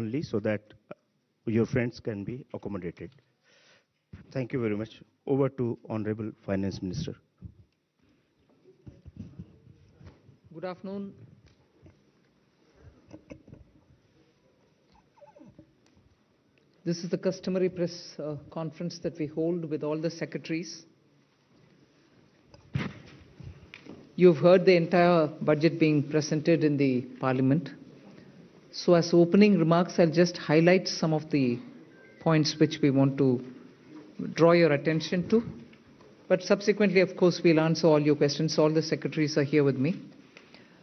only so that your friends can be accommodated. Thank you very much. Over to Honorable Finance Minister. Good afternoon. This is the customary press conference that we hold with all the secretaries. You've heard the entire budget being presented in the Parliament. So as opening remarks, I'll just highlight some of the points which we want to draw your attention to. But subsequently, of course, we'll answer all your questions. All the secretaries are here with me.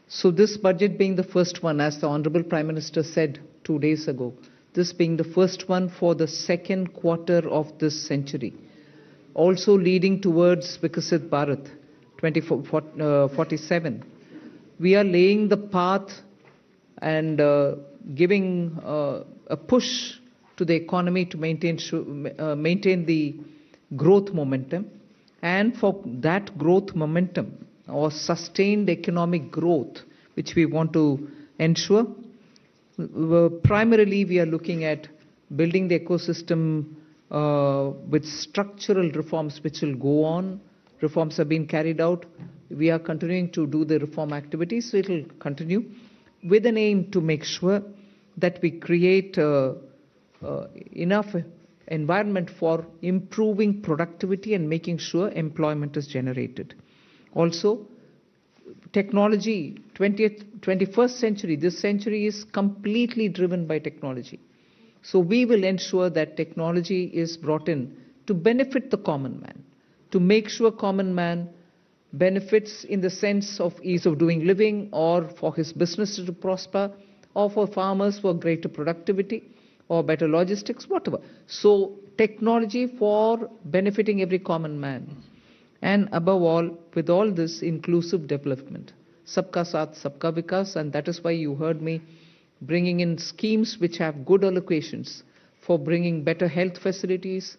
So this budget being the first one, as the Honorable Prime Minister said 2 days ago, this being the first one for the second quarter of this century, also leading towards Vikasit Bharat 2047. We are laying the path and giving a push to the economy to maintain the growth momentum. And for that growth momentum or sustained economic growth, which we want to ensure, primarily we are looking at building the ecosystem with structural reforms which will go on. Reforms have been carried out. We are continuing to do the reform activities, so it will continue with an aim to make sure that we create enough environment for improving productivity and making sure employment is generated. Also, technology, 21st century, this century is completely driven by technology. So we will ensure that technology is brought in to benefit the common man, to make sure common man benefits in the sense of ease of doing living, or for his business to prosper, or for farmers for greater productivity, or better logistics, whatever. So technology for benefiting every common man. And above all, with all this, inclusive development. Sabka Saath, Sabka Vikas, and that is why you heard me bringing in schemes which have good allocations for bringing better health facilities,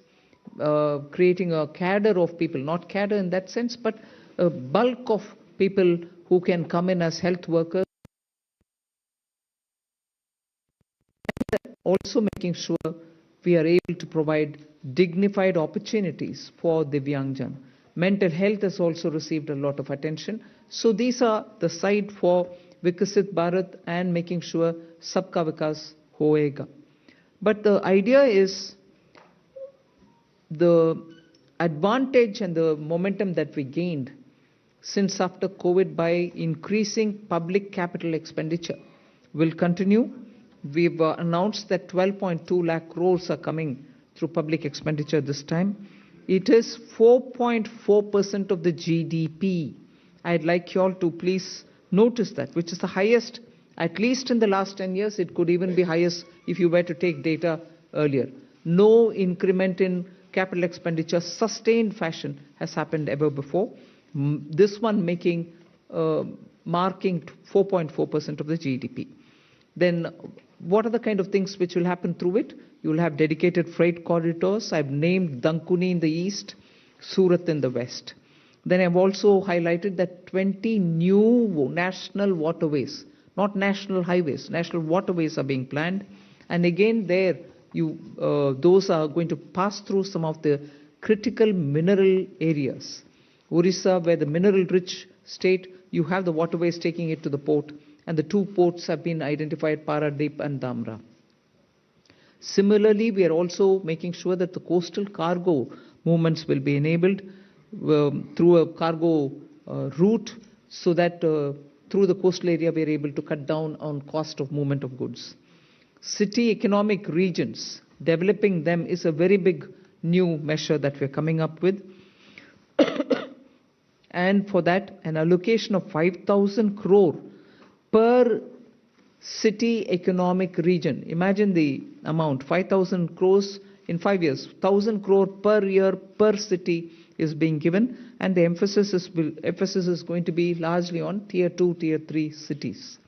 creating a cadre of people, not cadre in that sense, but a bulk of people who can come in as health workers. Also making sure we are able to provide dignified opportunities for Divyangjan. Mental health has also received a lot of attention. So these are the side for Vikasit Bharat and making sure Sabka Vikas hoega. But the idea is the advantage and the momentum that we gained since after COVID by increasing public capital expenditure will continue. We've announced that 12.2 lakh crores are coming through public expenditure this time. It is 4.4% of the GDP. I'd like you all to please notice that, which is the highest, at least in the last 10 years. It could even be highest if you were to take data earlier. No increment in capital expenditure, sustained fashion, has happened ever before. This one marking 4.4% of the GDP. Then what are the kind of things which will happen through it? You will have dedicated freight corridors. I've named Dankuni in the east, Surat in the west. Then I've also highlighted that 20 new national waterways, not national highways, national waterways are being planned. And again there, those are going to pass through some of the critical mineral areas. Orissa, where the mineral-rich state, you have the waterways taking it to the port. And the two ports have been identified, Paradip and Dhamra. Similarly, we are also making sure that the coastal cargo movements will be enabled through a cargo route, so that through the coastal area we are able to cut down on cost of movement of goods. City economic regions, developing them is a very big new measure that we are coming up with. And for that, an allocation of 5,000 crore per city economic region. Imagine the amount, 5,000 crores in 5 years, 1,000 crore per year per city is being given, and the emphasis is going to be largely on tier 2, tier 3 cities.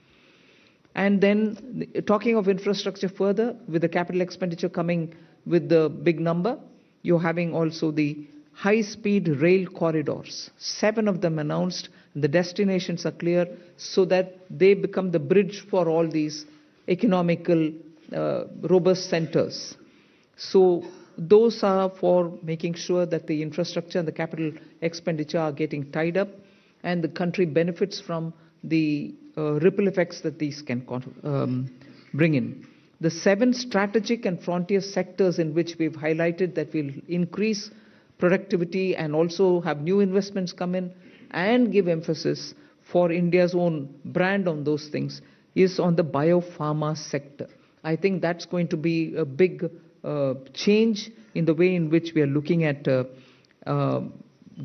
And then talking of infrastructure further, with the capital expenditure coming with the big number, you're having also the high-speed rail corridors, 7 of them announced. The destinations are clear so that they become the bridge for all these economical robust centers. So those are for making sure that the infrastructure and the capital expenditure are getting tied up, and the country benefits from the ripple effects that these can bring in. The 7 strategic and frontier sectors in which we've highlighted that will increase productivity and also have new investments come in and give emphasis for India's own brand on those things is on the biopharma sector. I think that's going to be a big change in the way in which we are looking at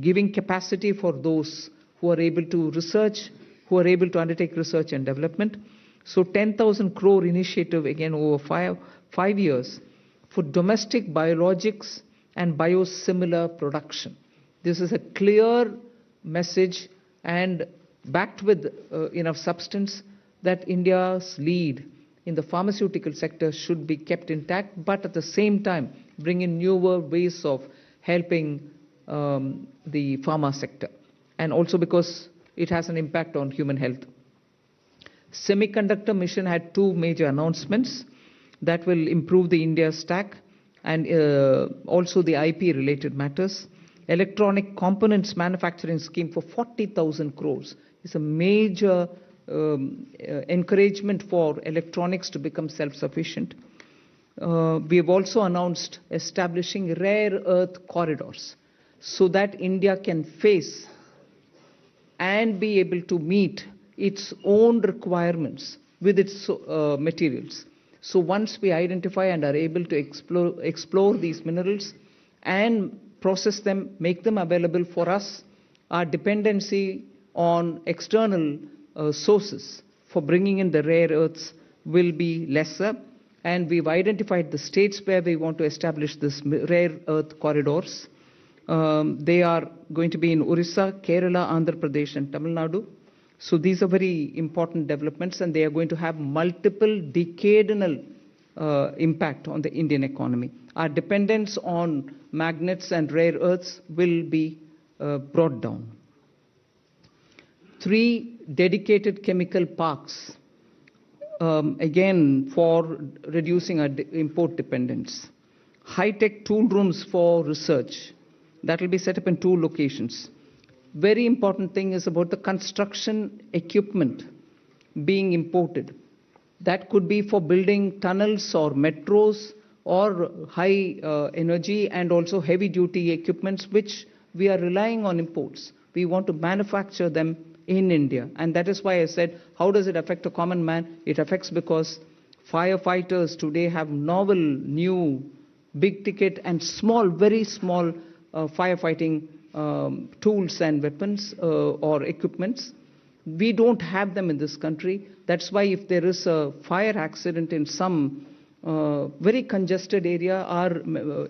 giving capacity for those who are able to research, who are able to undertake research and development. So 10,000 crore initiative again over 5 years for domestic biologics and biosimilar production. This is a clear message and backed with enough substance that India's lead in the pharmaceutical sector should be kept intact, but at the same time bring in newer ways of helping the pharma sector, and also because it has an impact on human health. Semiconductor mission had 2 major announcements that will improve the India stack and also the IP related matters. Electronic components manufacturing scheme for 40,000 crores is a major encouragement for electronics to become self-sufficient. We have also announced establishing rare earth corridors so that India can face and be able to meet its own requirements with its materials. So once we identify and are able to explore these minerals and process them, make them available for us, our dependency on external sources for bringing in the rare earths will be lesser. And we've identified the states where we want to establish this rare earth corridors. They are going to be in Orissa, Kerala, Andhra Pradesh, and Tamil Nadu. So these are very important developments, and they are going to have multiple decadal impact on the Indian economy. Our dependence on magnets and rare earths will be brought down. 3 dedicated chemical parks, again for reducing our import dependence. High-tech tool rooms for research, that will be set up in 2 locations. Very important thing is about the construction equipment being imported. That could be for building tunnels or metros or high energy and also heavy duty equipments which we are relying on imports. We want to manufacture them in India, and that is why I said, how does it affect a common man? It affects because firefighters today have novel, new, big ticket and small, very small firefighting tools and weapons or equipments. We don't have them in this country. That's why if there is a fire accident in some very congested area, our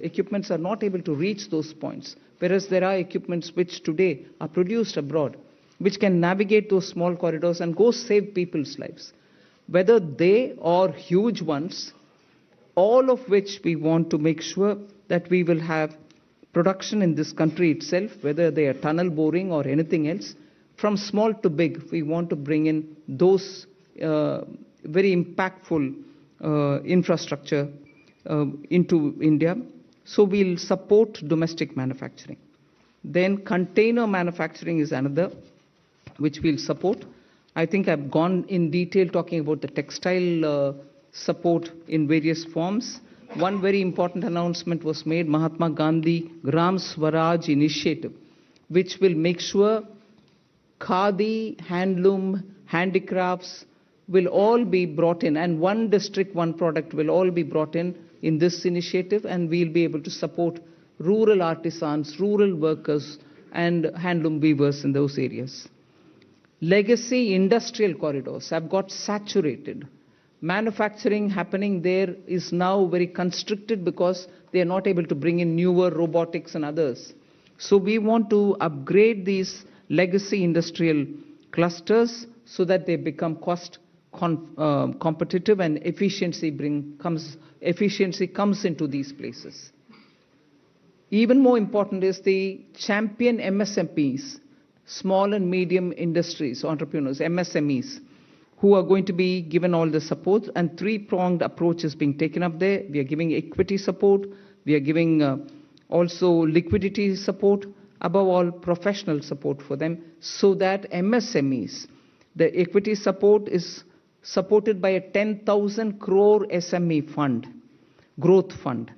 equipments are not able to reach those points. Whereas there are equipments which today are produced abroad, which can navigate those small corridors and go save people's lives. Whether they or huge ones, all of which we want to make sure that we will have production in this country itself, whether they are tunnel boring or anything else, from small to big, we want to bring in those very impactful infrastructure into India. So we'll support domestic manufacturing. Then container manufacturing is another which we'll support. I think I've gone in detail talking about the textile support in various forms. One very important announcement was made, Mahatma Gandhi Gram Swaraj initiative, which will make sure khadi, handloom, handicrafts will all be brought in, and one district, one product will all be brought in this initiative, and we'll be able to support rural artisans, rural workers, and handloom weavers in those areas. Legacy industrial corridors have got saturated. Manufacturing happening there is now very constricted because they are not able to bring in newer robotics and others. So we want to upgrade these legacy industrial clusters so that they become cost competitive and efficiency comes into these places. Even more important is the champion MSMEs, small and medium industries, entrepreneurs, MSMEs, who are going to be given all the support, and three-pronged approach is being taken up there. We are giving equity support, we are giving also liquidity support, above all professional support for them, so that MSMEs, the equity support is supported by a 10,000 crore SME fund, growth fund.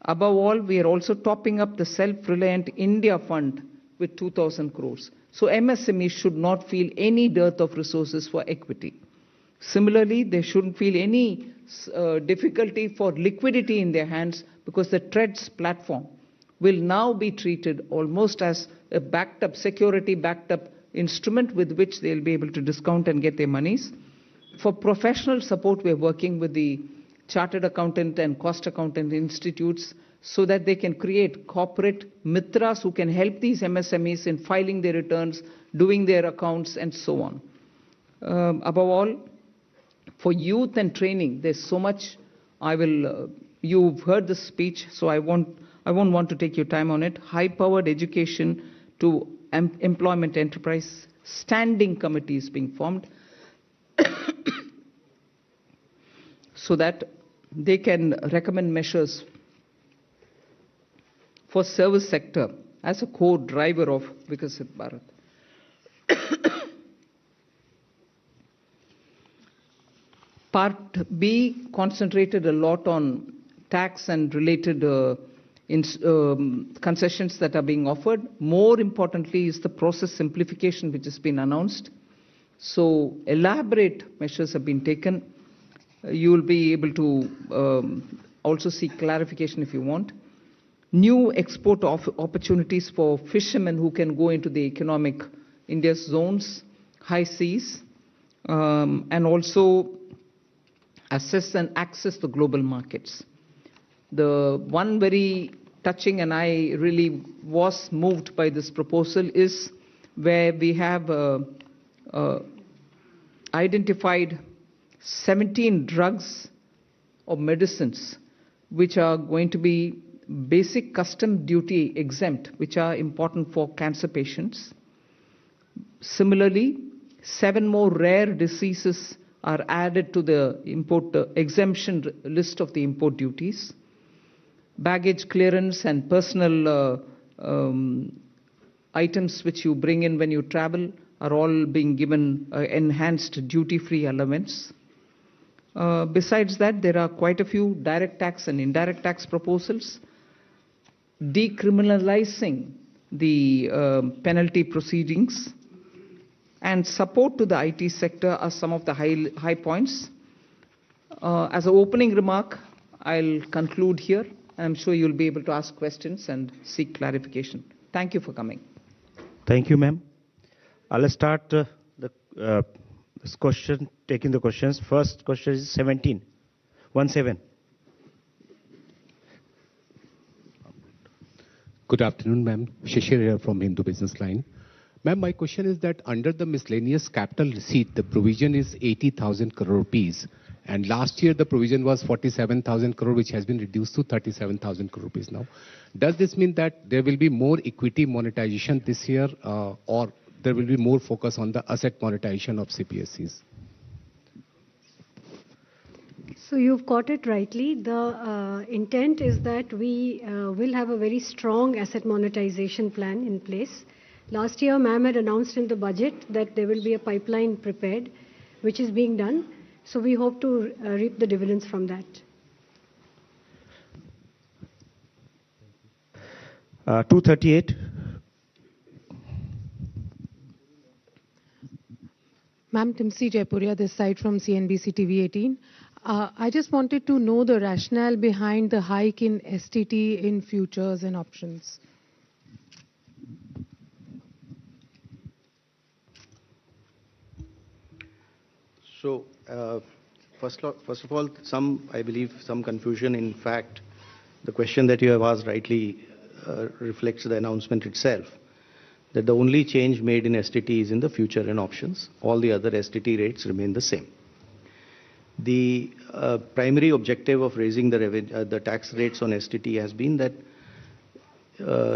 Above all, we are also topping up the Self-Reliant India Fund with 2,000 crores. So MSMEs should not feel any dearth of resources for equity. Similarly, they shouldn't feel any difficulty for liquidity in their hands, because the TREDS platform will now be treated almost as a backed up, security backed up instrument with which they'll be able to discount and get their monies. For professional support, we're working with the chartered accountant and cost accountant institutes so that they can create corporate mitras who can help these MSMEs in filing their returns, doing their accounts, and so on. Above all, for youth and training, there's so much. You've heard the speech, so I won't want to take your time on it. High-powered education to employment enterprise, standing committees being formed so that they can recommend measures for service sector as a core driver of Vikasit Bharat. Part B concentrated a lot on tax and related concessions that are being offered. More importantly is the process simplification which has been announced. So elaborate measures have been taken. You will be able to also seek clarification if you want. New export opportunities for fishermen who can go into the economic India's zones, high seas, and also assess and access the global markets. The one very touching, and I really was moved by this proposal, is where we have identified 17 drugs or medicines which are going to be basic custom duty exempt, which are important for cancer patients. Similarly, 7 more rare diseases are added to the import exemption list of the import duties. Baggage clearance and personal items which you bring in when you travel are all being given enhanced duty-free allowance. Besides that, there are quite a few direct tax and indirect tax proposals. Decriminalizing the penalty proceedings and support to the IT sector are some of the high points. As an opening remark, I'll conclude here. I'm sure you'll be able to ask questions and seek clarification. Thank you for coming. Thank you, ma'am. I'll start this question, taking the questions. First question is 17. 17. Good afternoon, ma'am. Shishir here from Hindu Business Line. Ma'am, my question is that under the miscellaneous capital receipt, the provision is 80,000 crore rupees. And last year, the provision was 47,000 crore, which has been reduced to 37,000 crore rupees now. Does this mean that there will be more equity monetization this year, or there will be more focus on the asset monetization of CPSEs? So you've got it rightly. The intent is that we will have a very strong asset monetization plan in place. Last year, ma'am had announced in the budget that there will be a pipeline prepared, which is being done. So we hope to reap the dividends from that. 238. Ma'am, Timsi Jaipuria, this side from CNBC TV 18. I just wanted to know the rationale behind the hike in STT in futures and options. So, first of all, I believe some confusion. In fact, the question that you have asked rightly reflects the announcement itself, that the only change made in STT is in the future and options. All the other STT rates remain the same. The primary objective of raising the tax rates on STT has been that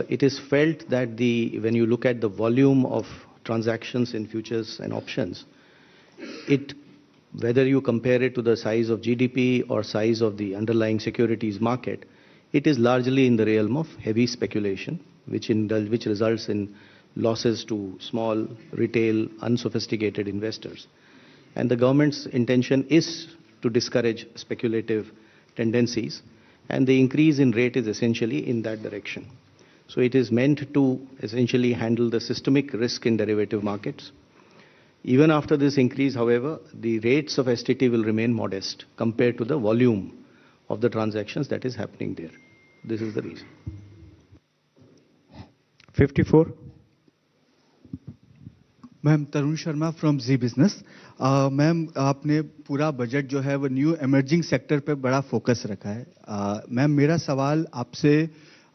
it is felt that when you look at the volume of transactions in futures and options, it whether you compare it to the size of GDP or size of the underlying securities market, it is largely in the realm of heavy speculation, which results in losses to small, retail, unsophisticated investors. And the government's intention is to discourage speculative tendencies, and the increase in rate is essentially in that direction. So it is meant to essentially handle the systemic risk in derivative markets. Even after this increase, however, the rates of STT will remain modest compared to the volume of the transactions that is happening there. This is the reason. 54. Ma'am Tarun Sharma from Zee Business. Ma'am आपने पूरा budget जो है वो new emerging sector पे बड़ा focus रखा है। Ma'am मेरा सवाल आपसे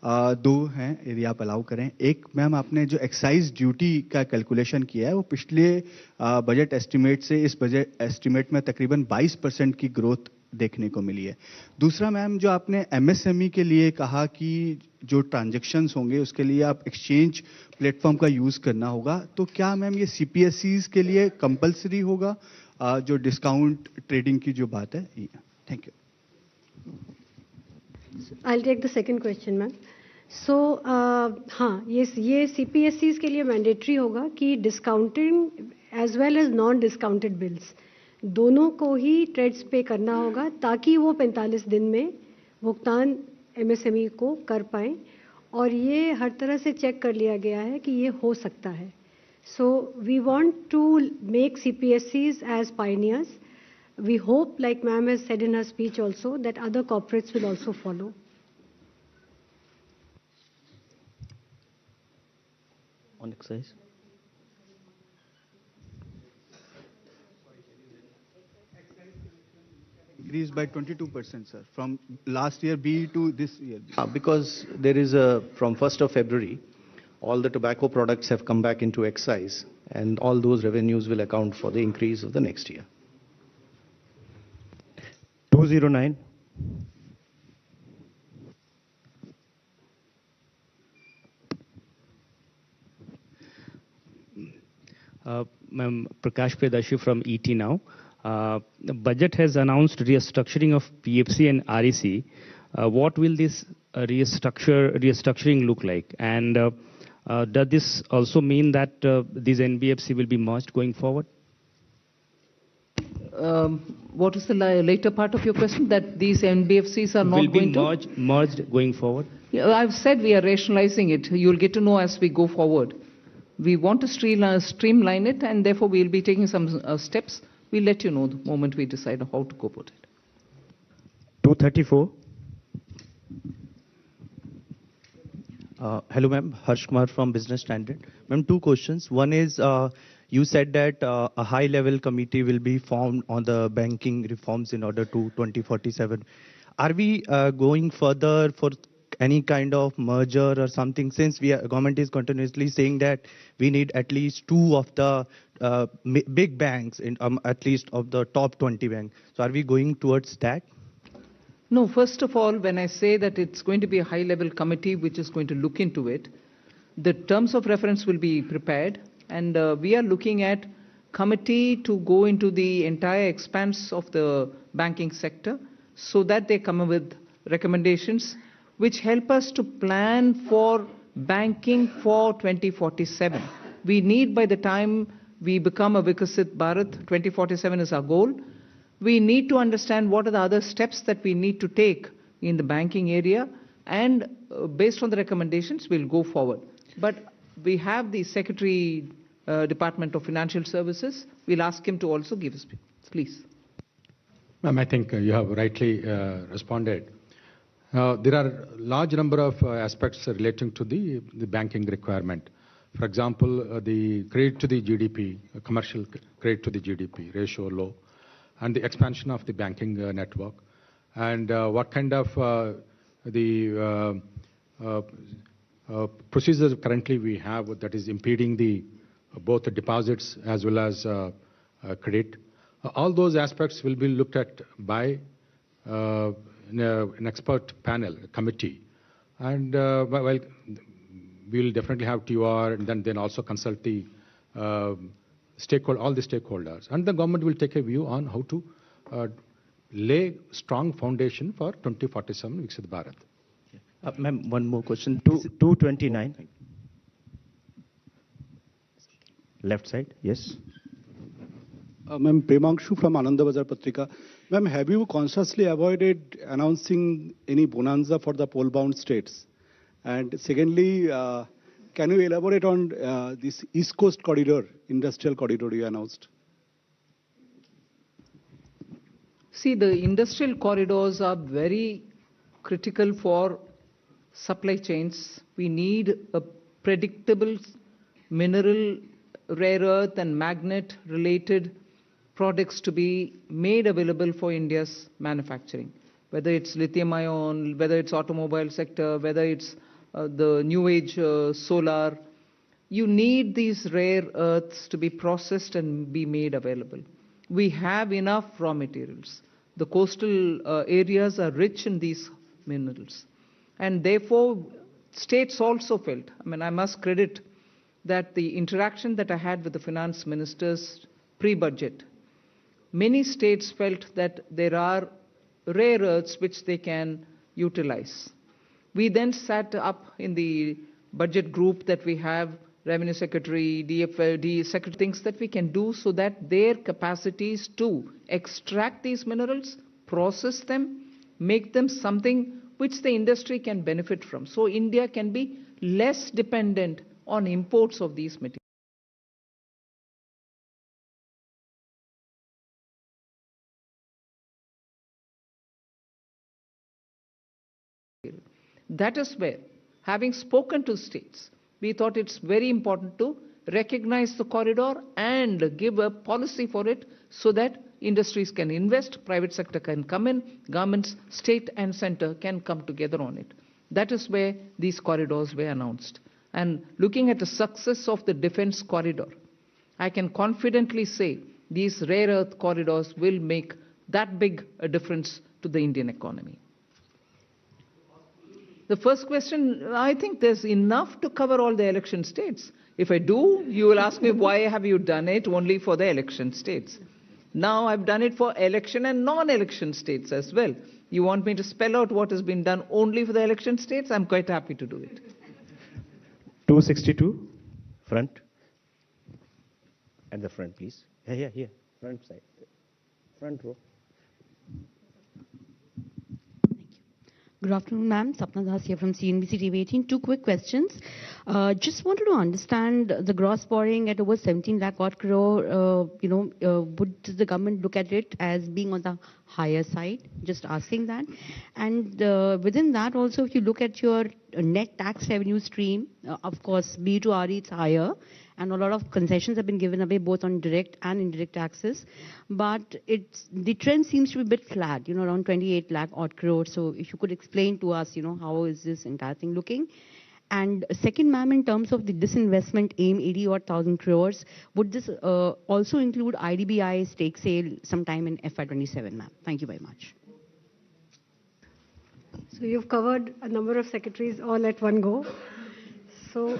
दो हैं यदि आप अलाउ करें। एक मैम आपने जो एक्साइज ड्यूटी का कैलकुलेशन किया है वो पिछले बजट एस्टिमेट से इस बजट एस्टिमेट में तकरीबन 22% की ग्रोथ देखने को मिली है। दूसरा मैम जो आपने एमएसएमई के लिए कहा कि जो ट्रांजैक्शंस होंगे उसके लिए आप एक्सचेंज प्लेटफॉर्म का यूज करना होगा, तो क्या मैम ये सीपीएसईज के लिए कंपलसरी होगा जो डिस्काउंट ट्रेडिंग की जो बात है? Thank you. I'll take the second question, ma'am. So, हाँ, ये CPSEs के लिए मैंडेटरी होगा कि discounting as well as non discounted bills दोनों को ही ट्रेड्स पे करना होगा ताकि वो 45 दिन में भुगतान एमएसएमई को कर पाएं, और ये हर तरह से चेक कर लिया गया है कि ये हो सकता है। So we want to make CPSEs as pioneers. We hope, like ma'am has said in her speech also, that other corporates will also follow. On excise? Increased by 22%, sir, from last year B to this year B. Because there is from 1st of February, all the tobacco products have come back into excise, and all those revenues will account for the increase of the next year. 209. Ma'am, Prakash Predashi from ET now. The budget has announced restructuring of PFC and REC. What will this restructuring look like? And does this also mean that these NBFC will be merged going forward? What is the later part of your question? That these NBFCs are not going to? Will be merged going forward? Yeah, I've said we are rationalizing it. You'll get to know as we go forward. We want to streamline it, and therefore we'll be taking some steps. We'll let you know the moment we decide how to go about it. 234. Hello, ma'am. Harsh Kumar from Business Standard. Ma'am, two questions. One is, you said that a high-level committee will be formed on the banking reforms in order to 2047. Are we going further for any kind of merger or something, since government is continuously saying that we need at least two of the big banks, at least of the top 20 banks. So are we going towards that? No, first of all, when I say that it's going to be a high-level committee which is going to look into it, the terms of reference will be prepared, and we are looking at committee to go into the entire expanse of the banking sector so that they come up with recommendations which help us to plan for banking for 2047. We need, by the time we become a Vikasit Bharat, 2047 is our goal. We need to understand what are the other steps that we need to take in the banking area, and based on the recommendations, we'll go forward. But we have the Secretary, Department of Financial Services. We'll ask him to also give us, please. Ma'am, I think you have rightly responded. There are a large number of aspects relating to the banking requirement. For example, the credit to the GDP, commercial credit to the GDP ratio low, and the expansion of the banking network, and what kind of procedures currently we have that is impeding both the deposits as well as credit. All those aspects will be looked at by an expert panel, a committee, and well, we will definitely have TOR, and then also consult the all the stakeholders, and the government will take a view on how to lay strong foundation for 2047 Viksit Bharat. Ma'am, one more question. 229. Left side, yes. Ma'am, Premanshu from Ananda Bazar Patrika. Ma'am, have you consciously avoided announcing any bonanza for the poll-bound states? And secondly, can you elaborate on this East Coast corridor, industrial corridor you announced? See, the industrial corridors are very critical for supply chains. We need a predictable mineral, rare earth and magnet related products to be made available for India's manufacturing, whether it's lithium ion, whether it's automobile sector, whether it's the new age solar. You need these rare earths to be processed and be made available. We have enough raw materials. The coastal areas are rich in these minerals. And therefore, states also felt, I must credit that the interaction that I had with the finance ministers pre-budget, many states felt that there are rare earths which they can utilize. We then sat up in the budget group that we have, Revenue Secretary, DFD Secretary, things that we can do so that their capacities to extract these minerals, process them, make them something which the industry can benefit from. So India can be less dependent on imports of these materials. That is where, having spoken to states, we thought it's very important to recognize the corridor and give a policy for it so that industries can invest, private sector can come in, governments, state and center can come together on it. That is where these corridors were announced. And looking at the success of the defense corridor, I can confidently say these rare earth corridors will make that big a difference to the Indian economy. The first question, I think there's enough to cover all the election states. If I do, you will ask me, why have you done it only for the election states? Now I've done it for election and non-election states as well. You want me to spell out what has been done only for the election states? I'm quite happy to do it. 262, front. And the front, please. Here, front side. Front row. Good afternoon, ma'am. Sapna Das here from CNBC TV 18. Two quick questions. Just wanted to understand the gross borrowing at over 17 lakh odd crore. Would the government look at it as being on the higher side? Just asking that. And within that also, if you look at your net tax revenue stream, of course, B to RE, it's higher. And a lot of concessions have been given away both on direct and indirect taxes. But the trend seems to be a bit flat, around 28 lakh odd crore. So if you could explain to us, how is this entire thing looking? And second, ma'am, in terms of the disinvestment aim, 80 odd thousand crores, would this also include IDBI stake sale sometime in FY27, ma'am? Thank you very much. So you've covered a number of secretaries all at one go. So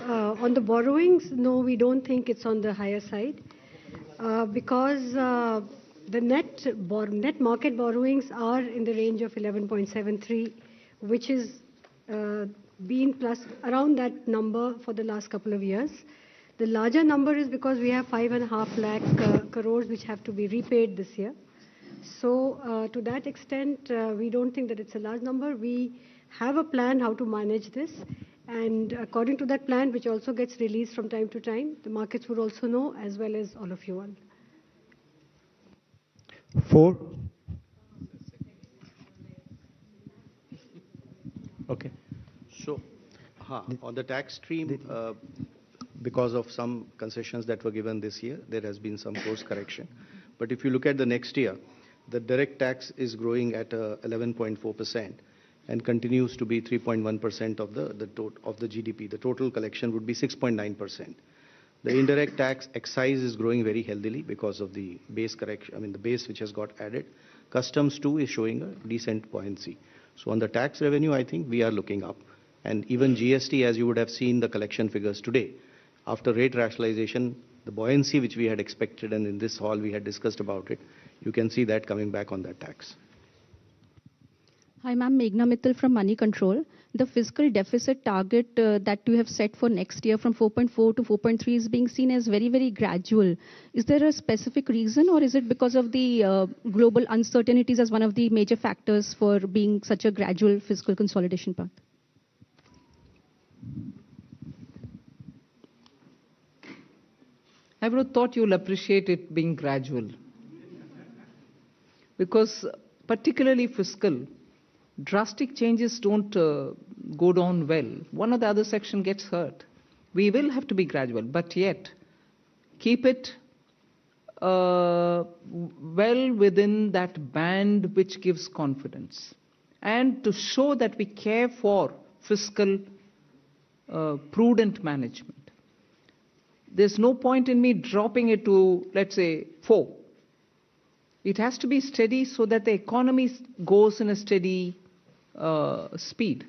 on the borrowings, no, we don't think it's on the higher side because the net market borrowings are in the range of 11.73, which is been plus around that number for the last couple of years. The larger number is because we have 5.5 lakh crores which have to be repaid this year. So to that extent, we don't think that it's a large number. We have a plan how to manage this. And according to that plan, which also gets released from time to time, the markets would also know, as well as all of you all. 4. Okay. So, on the tax stream, because of some concessions that were given this year, there has been some course correction. But if you look at the next year, the direct tax is growing at 11.4%. and continues to be 3.1% of the GDP. The total collection would be 6.9%. The indirect tax excise is growing very healthily because of the base correction, the base which has got added. Customs too is showing a decent buoyancy. So on the tax revenue, I think we are looking up. And even GST, as you would have seen the collection figures today, after rate rationalization, the buoyancy which we had expected, and in this hall we had discussed about it, you can see that coming back on that tax. Hi, ma'am. Meghna Mittal from Money Control. The fiscal deficit target that you have set for next year from 4.4 to 4.3 is being seen as very, very gradual. Is there a specific reason, or is it because of the global uncertainties as one of the major factors for being such a gradual fiscal consolidation path? I would have thought you'll appreciate it being gradual. Because particularly fiscal, drastic changes don't go down well. One or the other section gets hurt. We will have to be gradual, but yet keep it well within that band which gives confidence. And to show that we care for fiscal prudent management. There's no point in me dropping it to, let's say, 4. It has to be steady so that the economy goes in a steady speed.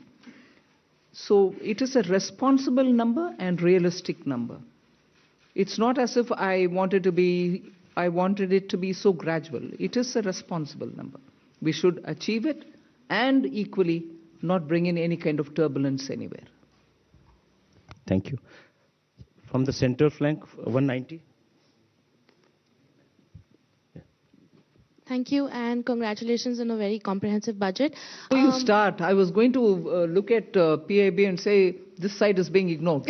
So it is a responsible number and realistic number. It's not as if I wanted it to be so gradual. It is a responsible number. We should achieve it and equally not bring in any kind of turbulence anywhere. Thank you. From the center flank, 190. Thank you, and congratulations on a very comprehensive budget. Before you start, I was going to look at PIB and say, this side is being ignored.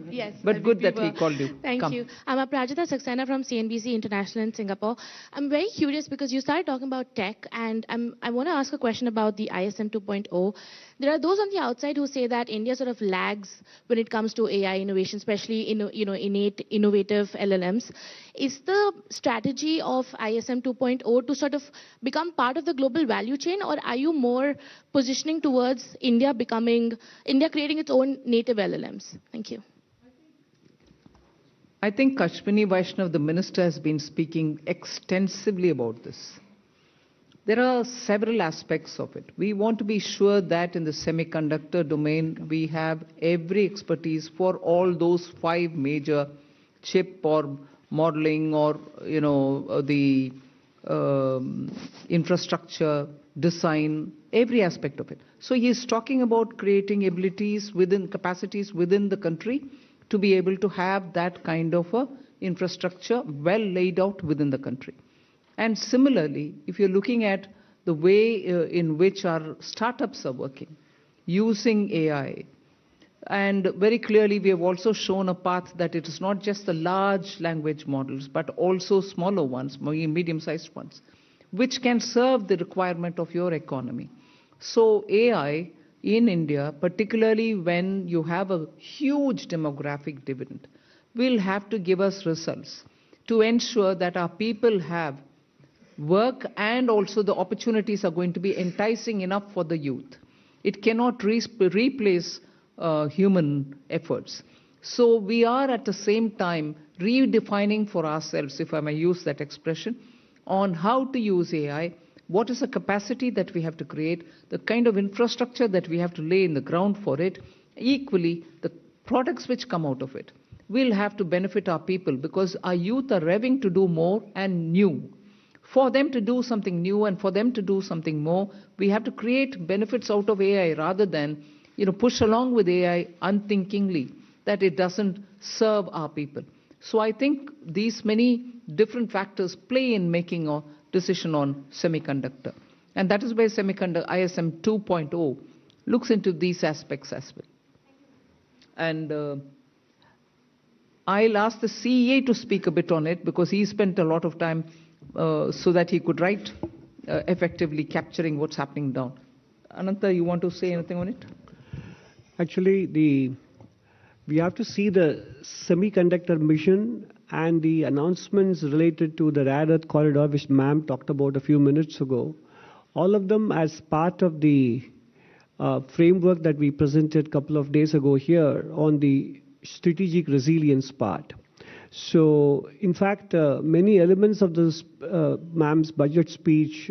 Yes. But good that he called you. Thank you. I'm Aprajita Saxena from CNBC International in Singapore. I'm very curious because you started talking about tech, and I want to ask a question about the ISM 2.0. There are those on the outside who say that India sort of lags when it comes to AI innovation, especially innate innovative LLMs. Is the strategy of ISM 2.0 to sort of become part of the global value chain, or are you more positioning towards India creating its own native LLMs? Thank you. I think Kashmini Vaishnav, the minister, has been speaking extensively about this. There are several aspects of it. We want to be sure that in the semiconductor domain, we have every expertise for all those 5 major chip or modeling or, the infrastructure, design, every aspect of it. So he is talking about creating capacities within the country to be able to have that kind of a infrastructure well laid out within the country. And similarly, if you're looking at the way in which our startups are working, using AI, and very clearly we have also shown a path that it is not just the large language models, but also smaller ones, medium-sized ones, which can serve the requirement of your economy. So AI in India, particularly when you have a huge demographic dividend, will have to give us results to ensure that our people have work and also the opportunities are going to be enticing enough for the youth. It cannot replace human efforts. So we are at the same time redefining for ourselves, if I may use that expression, on how to use AI. What is the capacity that we have to create, the kind of infrastructure that we have to lay in the ground for it. Equally, the products which come out of it will have to benefit our people because our youth are revving to do more and new. For them to do something new and for them to do something more, we have to create benefits out of AI rather than push along with AI unthinkingly that it doesn't serve our people. So I think these many different factors play in making a decision on semiconductor. And that is where semiconductor ISM 2.0 looks into these aspects as well. And I'll ask the CEA to speak a bit on it because he spent a lot of time so that he could write effectively capturing what's happening down. Ananta, you want to say anything on it? Actually, we have to see the semiconductor mission and the announcements related to the rare earth corridor, which ma'am talked about a few minutes ago, all of them as part of the framework that we presented a couple of days ago here on the strategic resilience part. So, in fact, many elements of this ma'am's budget speech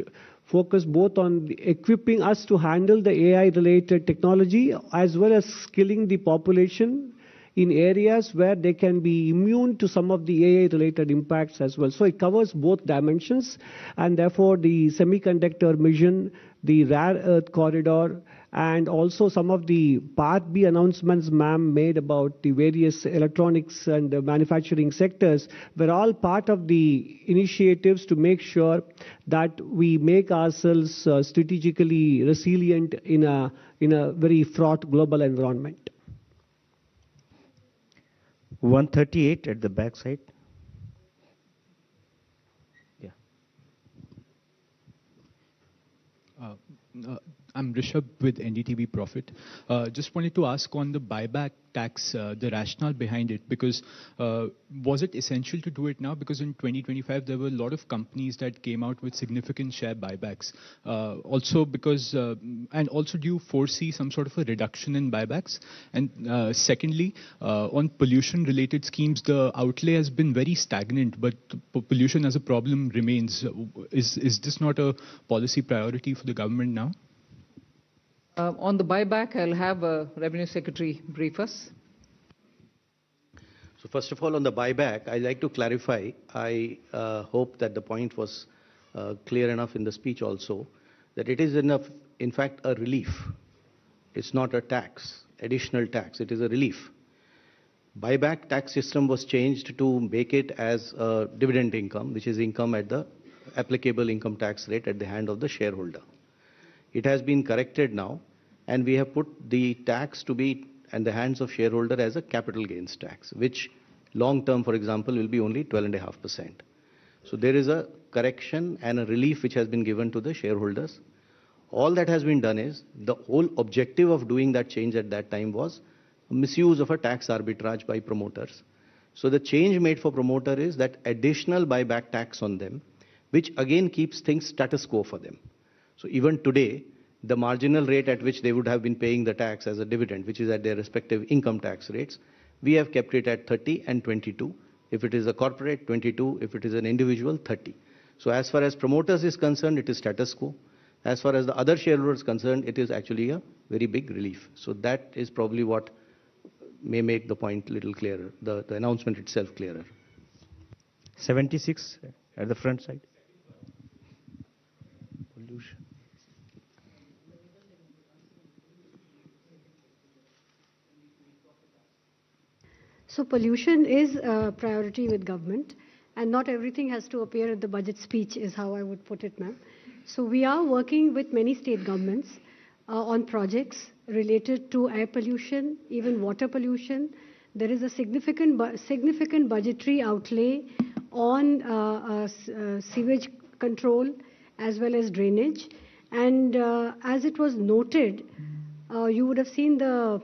focus both on equipping us to handle the AI-related technology as well as skilling the population in areas where they can be immune to some of the AI-related impacts as well. So it covers both dimensions, and therefore the semiconductor mission, the rare earth corridor, and also some of the Part B announcements ma'am made about the various electronics and manufacturing sectors were all part of the initiatives to make sure that we make ourselves strategically resilient in a very fraught global environment. 138 at the back side. Yeah. I'm Rishabh with NDTV Profit. Just wanted to ask on the buyback tax, the rationale behind it, because was it essential to do it now? Because in 2025, there were a lot of companies that came out with significant share buybacks. Also because, and also do you foresee some sort of a reduction in buybacks? And secondly, on pollution-related schemes, the outlay has been very stagnant, but pollution as a problem remains. Is this not a policy priority for the government now? On the buyback, I'll have Revenue Secretary brief us. So first of all, on the buyback, I'd like to clarify. I hope that the point was clear enough in the speech also, that it is in fact a relief. It's not a tax, additional tax. It is a relief. Buyback tax system was changed to make it as a dividend income, which is income at the applicable income tax rate at the hand of the shareholder. It has been corrected now, and we have put the tax to be in the hands of shareholder as a capital gains tax, which long term, for example, will be only 12.5%. So there is a correction and a relief which has been given to the shareholders. All that has been done is, the whole objective of doing that change at that time was misuse of a tax arbitrage by promoters. So the change made for promoter is that additional buyback tax on them, which again keeps things status quo for them. So even today, the marginal rate at which they would have been paying the tax as a dividend, which is at their respective income tax rates, we have kept it at 30 and 22. If it is a corporate, 22. If it is an individual, 30. So as far as promoters is concerned, it is status quo. As far as the other shareholders concerned, it is actually a very big relief. So that is probably what may make the point a little clearer, the announcement itself clearer. 76 at the front side. Pollution. So pollution is a priority with government, and not everything has to appear at the budget speech is how I would put it, ma'am. So we are working with many state governments on projects related to air pollution, even water pollution. There is a significant budgetary outlay on sewage control as well as drainage. And as it was noted, you would have seen the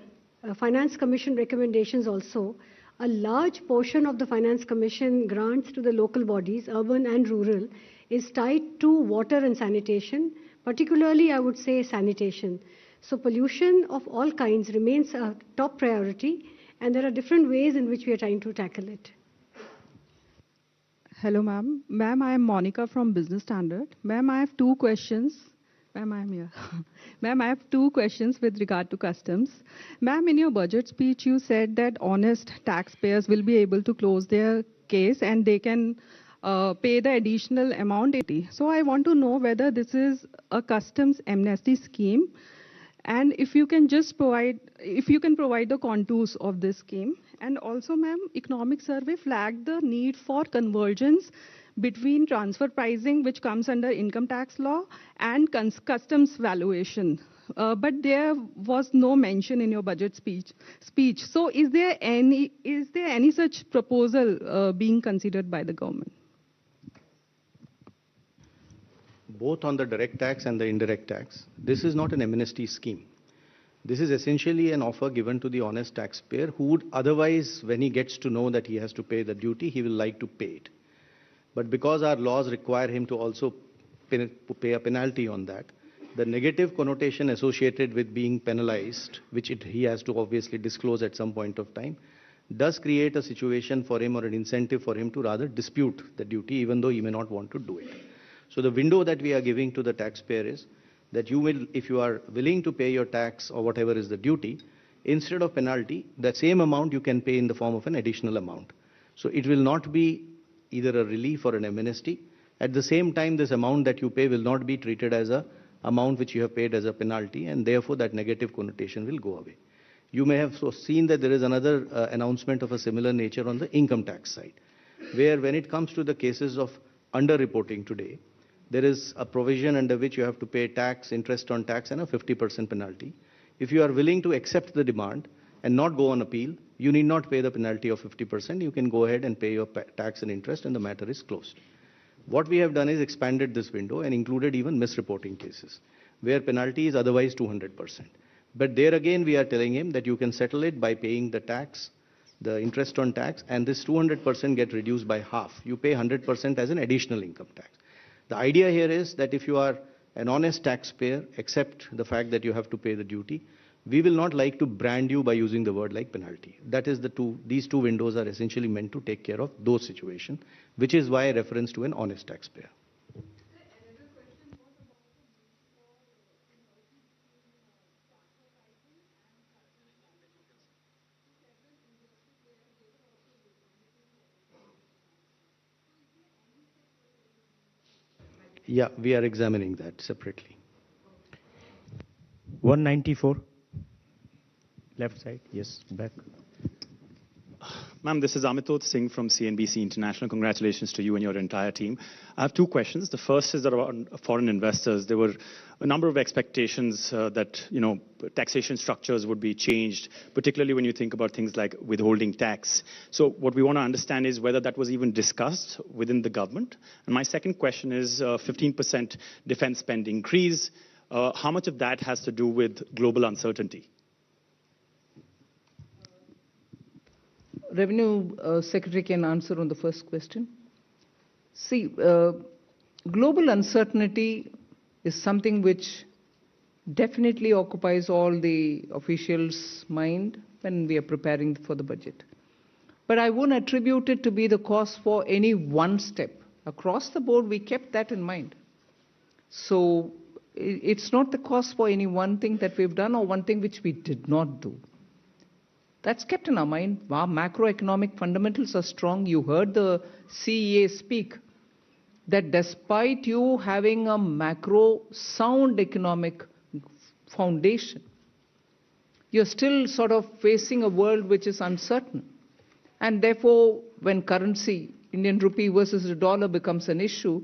Finance Commission recommendations also. A large portion of the Finance Commission grants to the local bodies, urban and rural, is tied to water and sanitation, particularly I would say sanitation. So pollution of all kinds remains a top priority, and there are different ways in which we are trying to tackle it. Hello, ma'am. Ma'am, I am Monica from Business Standard. Ma'am, I have two questions. Ma'am, I am here. Ma'am, I have two questions with regard to customs. Ma'am, in your budget speech, you said that honest taxpayers will be able to close their case and they can pay the additional amount. So I want to know whether this is a customs amnesty scheme, and if you can just provide the contours of this scheme. And also, ma'am, Economic Survey flagged the need for convergence between transfer pricing, which comes under income tax law, and customs valuation. But there was no mention in your budget speech. So is there any such proposal being considered by the government? Both on the direct tax and the indirect tax, this is not an amnesty scheme. This is essentially an offer given to the honest taxpayer who would otherwise, when he gets to know that he has to pay the duty, he will like to pay it. But because our laws require him to also pay a penalty on that, the negative connotation associated with being penalized, which he has to obviously disclose at some point of time, does create a situation for him or an incentive for him to rather dispute the duty, even though he may not want to do it. So the window that we are giving to the taxpayer is that you will, if you are willing to pay your tax or whatever is the duty, instead of penalty, the same amount you can pay in the form of an additional amount. So it will not be either a relief or an amnesty. At the same time, this amount that you pay will not be treated as a amount which you have paid as a penalty, and therefore that negative connotation will go away. You may have seen that there is another announcement of a similar nature on the income tax side, where when it comes to the cases of underreporting today, there is a provision under which you have to pay tax, interest on tax, and a 50% penalty. If you are willing to accept the demand and not go on appeal, you need not pay the penalty of 50%. You can go ahead and pay your tax and interest, and the matter is closed. What we have done is expanded this window and included even misreporting cases, where penalty is otherwise 200%. But there again, we are telling him that you can settle it by paying the tax, the interest on tax, and this 200% get reduced by half. You pay 100% as an additional income tax. The idea here is that if you are an honest taxpayer, accept the fact that you have to pay the duty. We will not like to brand you by using the word like penalty. That is these two windows are essentially meant to take care of those situations, which is why reference to an honest taxpayer. Yeah, we are examining that separately. 194. Left side, yes, back. Ma'am, this is Amitod Singh from CNBC International. Congratulations to you and your entire team. I have two questions. The first is around foreign investors. There were a number of expectations that taxation structures would be changed, particularly when you think about things like withholding tax. So what we want to understand is whether that was even discussed within the government. And my second question is 15% defense spend increase. How much of that has to do with global uncertainty? Revenue Secretary can answer on the first question. See, global uncertainty is something which definitely occupies all the officials' mind when we are preparing for the budget. But I won't attribute it to be the cause for any one step. Across the board, we kept that in mind. So it's not the cause for any one thing that we've done or one thing which we did not do. That's kept in our mind. Our macroeconomic fundamentals are strong. You heard the CEA speak that despite you having a macro sound economic foundation, you're still sort of facing a world which is uncertain. And therefore, when currency, Indian rupee versus the dollar becomes an issue,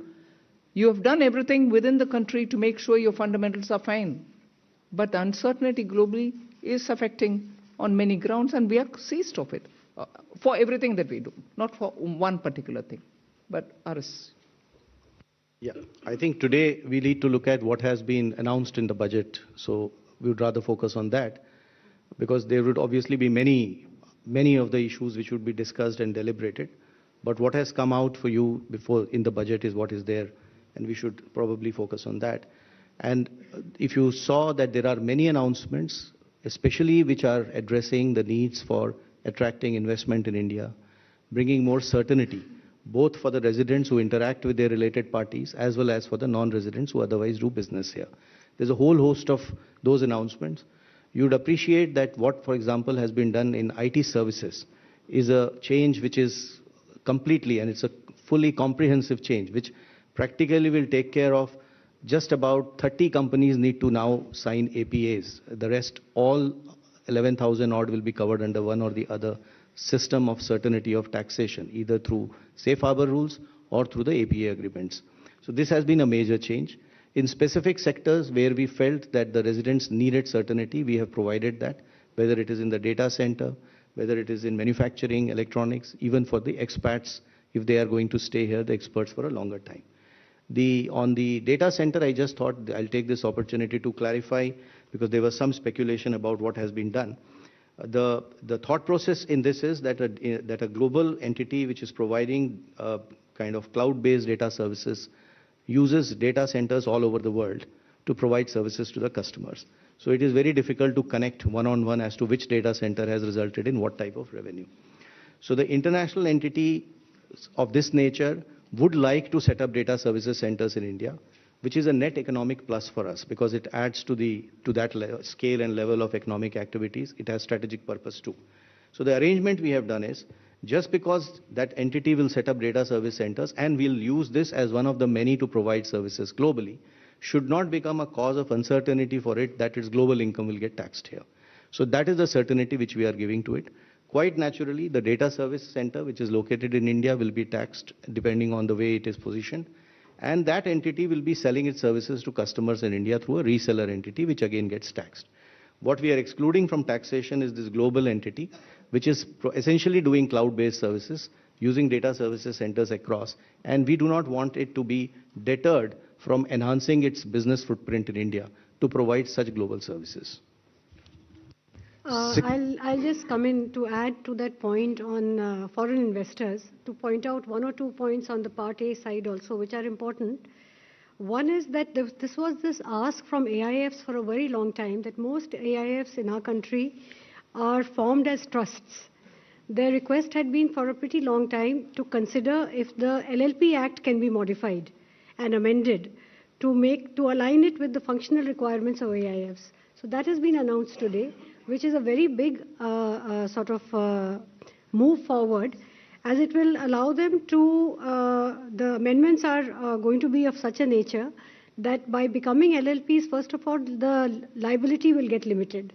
you have done everything within the country to make sure your fundamentals are fine. But the uncertainty globally is affecting on many grounds, and we are seized of it for everything that we do, not for one particular thing, but ours. Yeah, I think today we need to look at what has been announced in the budget. So we would rather focus on that, because there would obviously be many of the issues which would be discussed and deliberated. But what has come out for you before in the budget is what is there, and we should probably focus on that. And if you saw that there are many announcements, especially which are addressing the needs for attracting investment in India, bringing more certainty, both for the residents who interact with their related parties, as well as for the non-residents who otherwise do business here. There's a whole host of those announcements. You'd appreciate that what, for example, has been done in IT services is a change which is completely, and it's a fully comprehensive change, which practically will take care of just about 30 companies need to now sign APAs. The rest, all 11,000 odd, will be covered under one or the other system of certainty of taxation, either through safe harbor rules or through the APA agreements. So this has been a major change. In specific sectors where we felt that the residents needed certainty, we have provided that, whether it is in the data center, whether it is in manufacturing, electronics, even for the expats, if they are going to stay here, the experts for a longer time. On the data center, I just thought I'll take this opportunity to clarify, because there was some speculation about what has been done. The thought process in this is that a global entity which is providing kind of cloud-based data services uses data centers all over the world to provide services to the customers. So it is very difficult to connect one-on-one as to which data center has resulted in what type of revenue. So the international entity of this nature would like to set up data services centers in India. which is a net economic plus for us because it adds to that scale and level of economic activities. It has strategic purpose too. So the arrangement we have done is, just because that entity will set up data service centers and will use this as one of the many to provide services globally, should not become a cause of uncertainty for it that its global income will get taxed here. So that is the certainty which we are giving to it. Quite naturally, the data service center, which is located in India, will be taxed depending on the way it is positioned. And that entity will be selling its services to customers in India through a reseller entity, which again gets taxed. What we are excluding from taxation is this global entity, which is essentially doing cloud-based services, using data services centers across. And we do not want it to be deterred from enhancing its business footprint in India to provide such global services. I'll just come in to add to that point on foreign investors, to point out one or 2 points on the Part A side also, which are important. One is that this was this ask from AIFs for a very long time, that most AIFs in our country are formed as trusts. Their request had been for a pretty long time to consider if the LLP Act can be modified and amended to align it with the functional requirements of AIFs. So that has been announced today, which is a very big move forward, as it will allow them to, the amendments are going to be of such a nature that by becoming LLPs, first of all, the liability will get limited.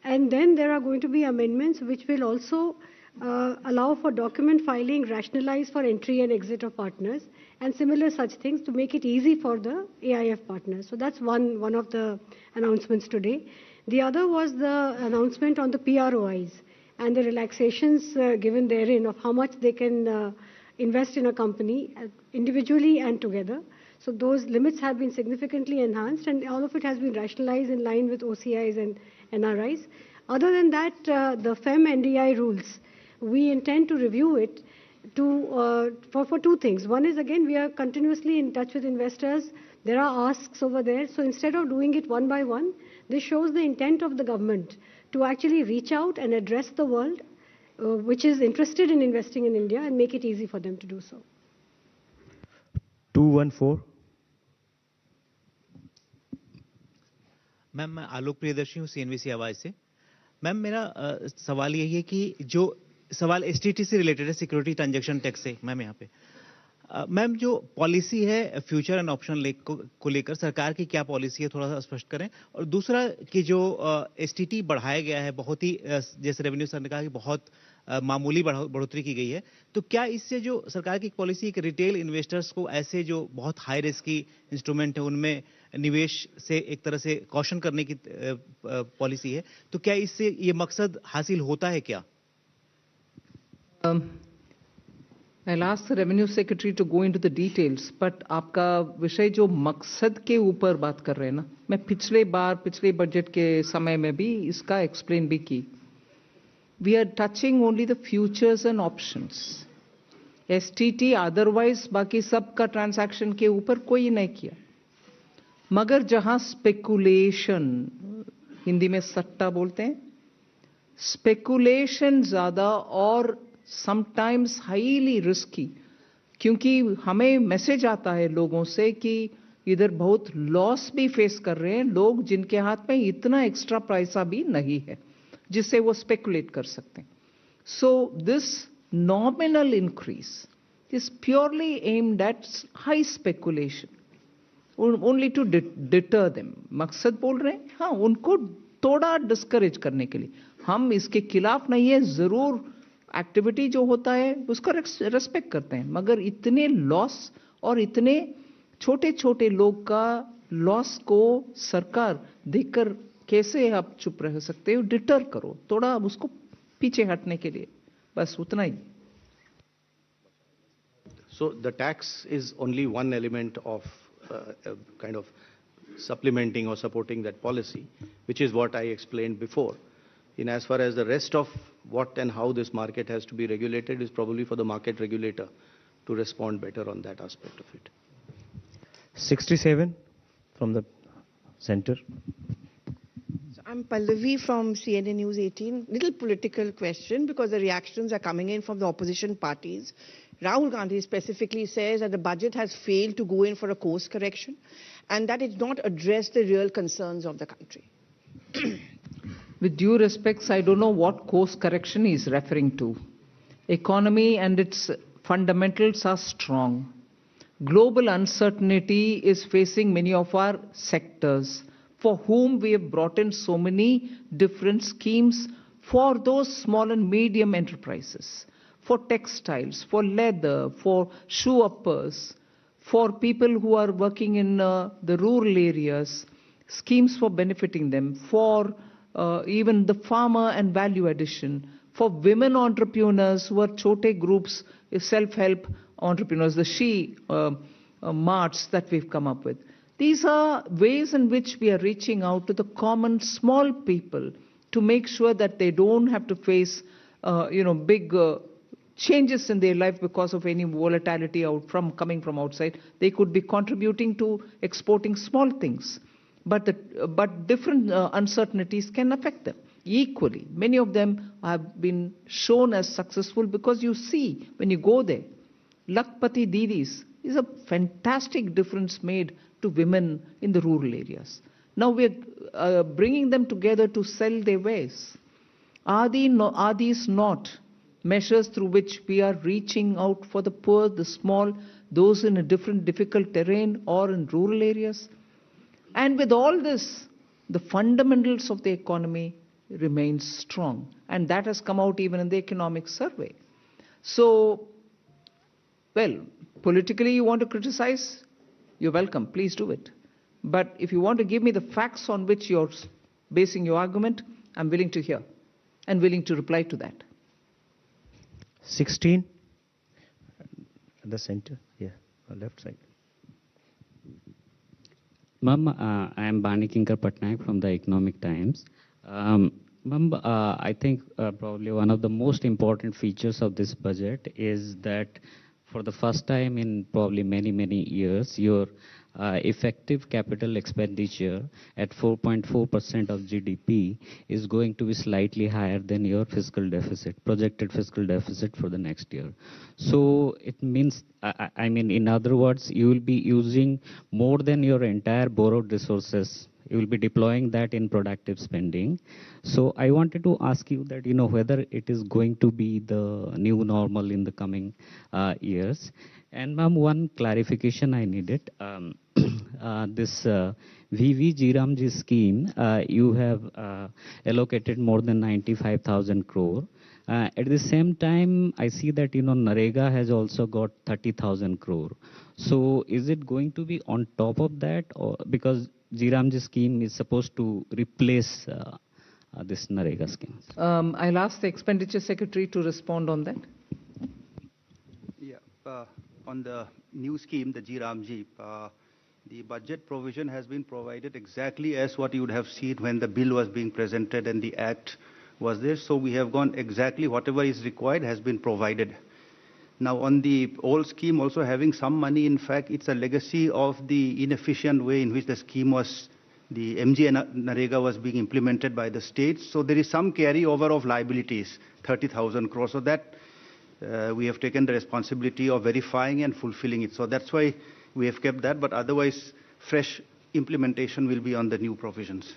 And then there are going to be amendments which will also allow for document filing, rationalize for entry and exit of partners, and similar such things to make it easy for the AIF partners. So that's one of the announcements today. The other was the announcement on the PROIs and the relaxations given therein of how much they can invest in a company individually and together. So those limits have been significantly enhanced, and all of it has been rationalized in line with OCIs and NRIs. Other than that, the FEM NDI rules, we intend to review it for 2 things. One is, again, we are continuously in touch with investors. There are asks over there. So instead of doing it one by one, this shows the intent of the government to actually reach out and address the world which is interested in investing in India and make it easy for them to do so. 214. Ma'am, मैं आलोक प्रियदर्शी हूँ CNBC आवाज से। Ma'am, मेरा सवाल यही है कि जो सवाल एसटीटी से रिलेटेड है, सिक्योरिटी ट्रांजैक्शन टैक्स से, मैम यहाँ पे मैम जो पॉलिसी है फ्यूचर एंड ऑप्शन को लेकर सरकार की क्या पॉलिसी है, थोड़ा सा स्पष्ट करें। और दूसरा कि जो एसटीटी बढ़ाया गया है, बहुत ही जैसे रेवेन्यू सर ने कहा कि बहुत मामूली बढ़ोतरी की गई है, तो क्या इससे जो सरकार की पॉलिसी एक रिटेल इन्वेस्टर्स को ऐसे जो बहुत हाई रिस्क की इंस्ट्रूमेंट है उनमें निवेश से एक तरह से कॉशन करने की पॉलिसी है, तो क्या इससे ये मकसद हासिल होता है क्या? I'll ask the Revenue Secretary to go into the details, but आपका विषय जो मकसद के ऊपर बात कर रहे हैं ना, मैं पिछले बजट के समय में भी इसका एक्सप्लेन भी की। We are touching only the futures and options. STT otherwise बाकी सब का ट्रांजैक्शन के ऊपर कोई नहीं किया, मगर जहां स्पेकुलेशन, हिंदी में सट्टा बोलते हैं, स्पेकुलेशन ज्यादा और समटाइम्स हाईली रिस्की, क्योंकि हमें मैसेज आता है लोगों से कि इधर बहुत लॉस भी फेस कर रहे हैं लोग जिनके हाथ में इतना एक्स्ट्रा पैसा भी नहीं है जिससे वो स्पेकुलेट कर सकते हैं। So this nominal increase is purely aimed at high speculation, only to deter them. मकसद बोल रहे हैं, हाँ, उनको थोड़ा डिस्करेज करने के लिए। हम इसके खिलाफ नहीं है, जरूर एक्टिविटी जो होता है उसका रेस्पेक्ट करते हैं, मगर इतने लॉस और इतने छोटे छोटे लोग का लॉस को सरकार देखकर कैसे आप चुप रह सकते हो? डिटर करो थोड़ा उसको पीछे हटने के लिए, बस उतना ही। So the tax is only one element of kind of supplementing or supporting that policy, which is what I explained before. In as far as the rest of what and how this market has to be regulated is probably for the market regulator to respond better on that aspect of it. 67 from the center. I'm Pallavi from CNN News 18. Little political question, because the reactions are coming in from the opposition parties. Rahul Gandhi specifically says that the budget has failed to go in for a course correction and that it's not addressed the real concerns of the country. With due respects, I don't know what course correction he is referring to. Economy and its fundamentals are strong. Global uncertainty is facing many of our sectors for whom we have brought in so many different schemes for those small and medium enterprises, for textiles, for leather, for shoe uppers, for people who are working in the rural areas, schemes for benefiting them, for even the farmer and value addition, for women entrepreneurs who are chote groups, self-help entrepreneurs, the she marts that we've come up with. These are ways in which we are reaching out to the common small people to make sure that they don't have to face big changes in their life because of any volatility coming from outside. They could be contributing to exporting small things, but different uncertainties can affect them equally. Many of them have been shown as successful because you see when you go there, Lakpati Didis is a fantastic difference made to women in the rural areas. Now we are bringing them together to sell their wares. Are these not measures through which we are reaching out for the poor, the small, those in a difficult terrain or in rural areas? And with all this, the fundamentals of the economy remain strong. And that has come out even in the economic survey. So, well, politically you want to criticize, you're welcome, please do it. But if you want to give me the facts on which you're basing your argument, I'm willing to hear and willing to reply to that. 16 at the center, yeah, on left side. Ma'am, I am Bani Kinkar Patnaik from the Economic Times. Ma'am, I think probably one of the most important features of this budget is that for the first time in probably many years, your effective capital expenditure at 4.4% of GDP is going to be slightly higher than your fiscal deficit, projected fiscal deficit for the next year. So it means, I mean, in other words, you will be using more than your entire borrowed resources. You will be deploying that in productive spending. So I wanted to ask you that, whether it is going to be the new normal in the coming years. And ma'am, one clarification I needed. This VV scheme, you have allocated more than 95,000 crore. At the same time, I see that, Narega has also got 30,000 crore. So is it going to be on top of that? Or because Jiramji scheme is supposed to replace this Narega scheme? I'll ask the Expenditure Secretary to respond on that. Yeah, on the new scheme, the Jiramji, the budget provision has been provided exactly as what you would have seen when the bill was being presented and the act was there. So we have gone exactly whatever is required has been provided. Now on the old scheme also having some money, in fact, it's a legacy of the inefficient way in which the scheme was, the MG Narega was being implemented by the states. So there is some carryover of liabilities, 30,000 crores. So that we have taken the responsibility of verifying and fulfilling it. So that's why we have kept that, but otherwise fresh implementation will be on the new provisions.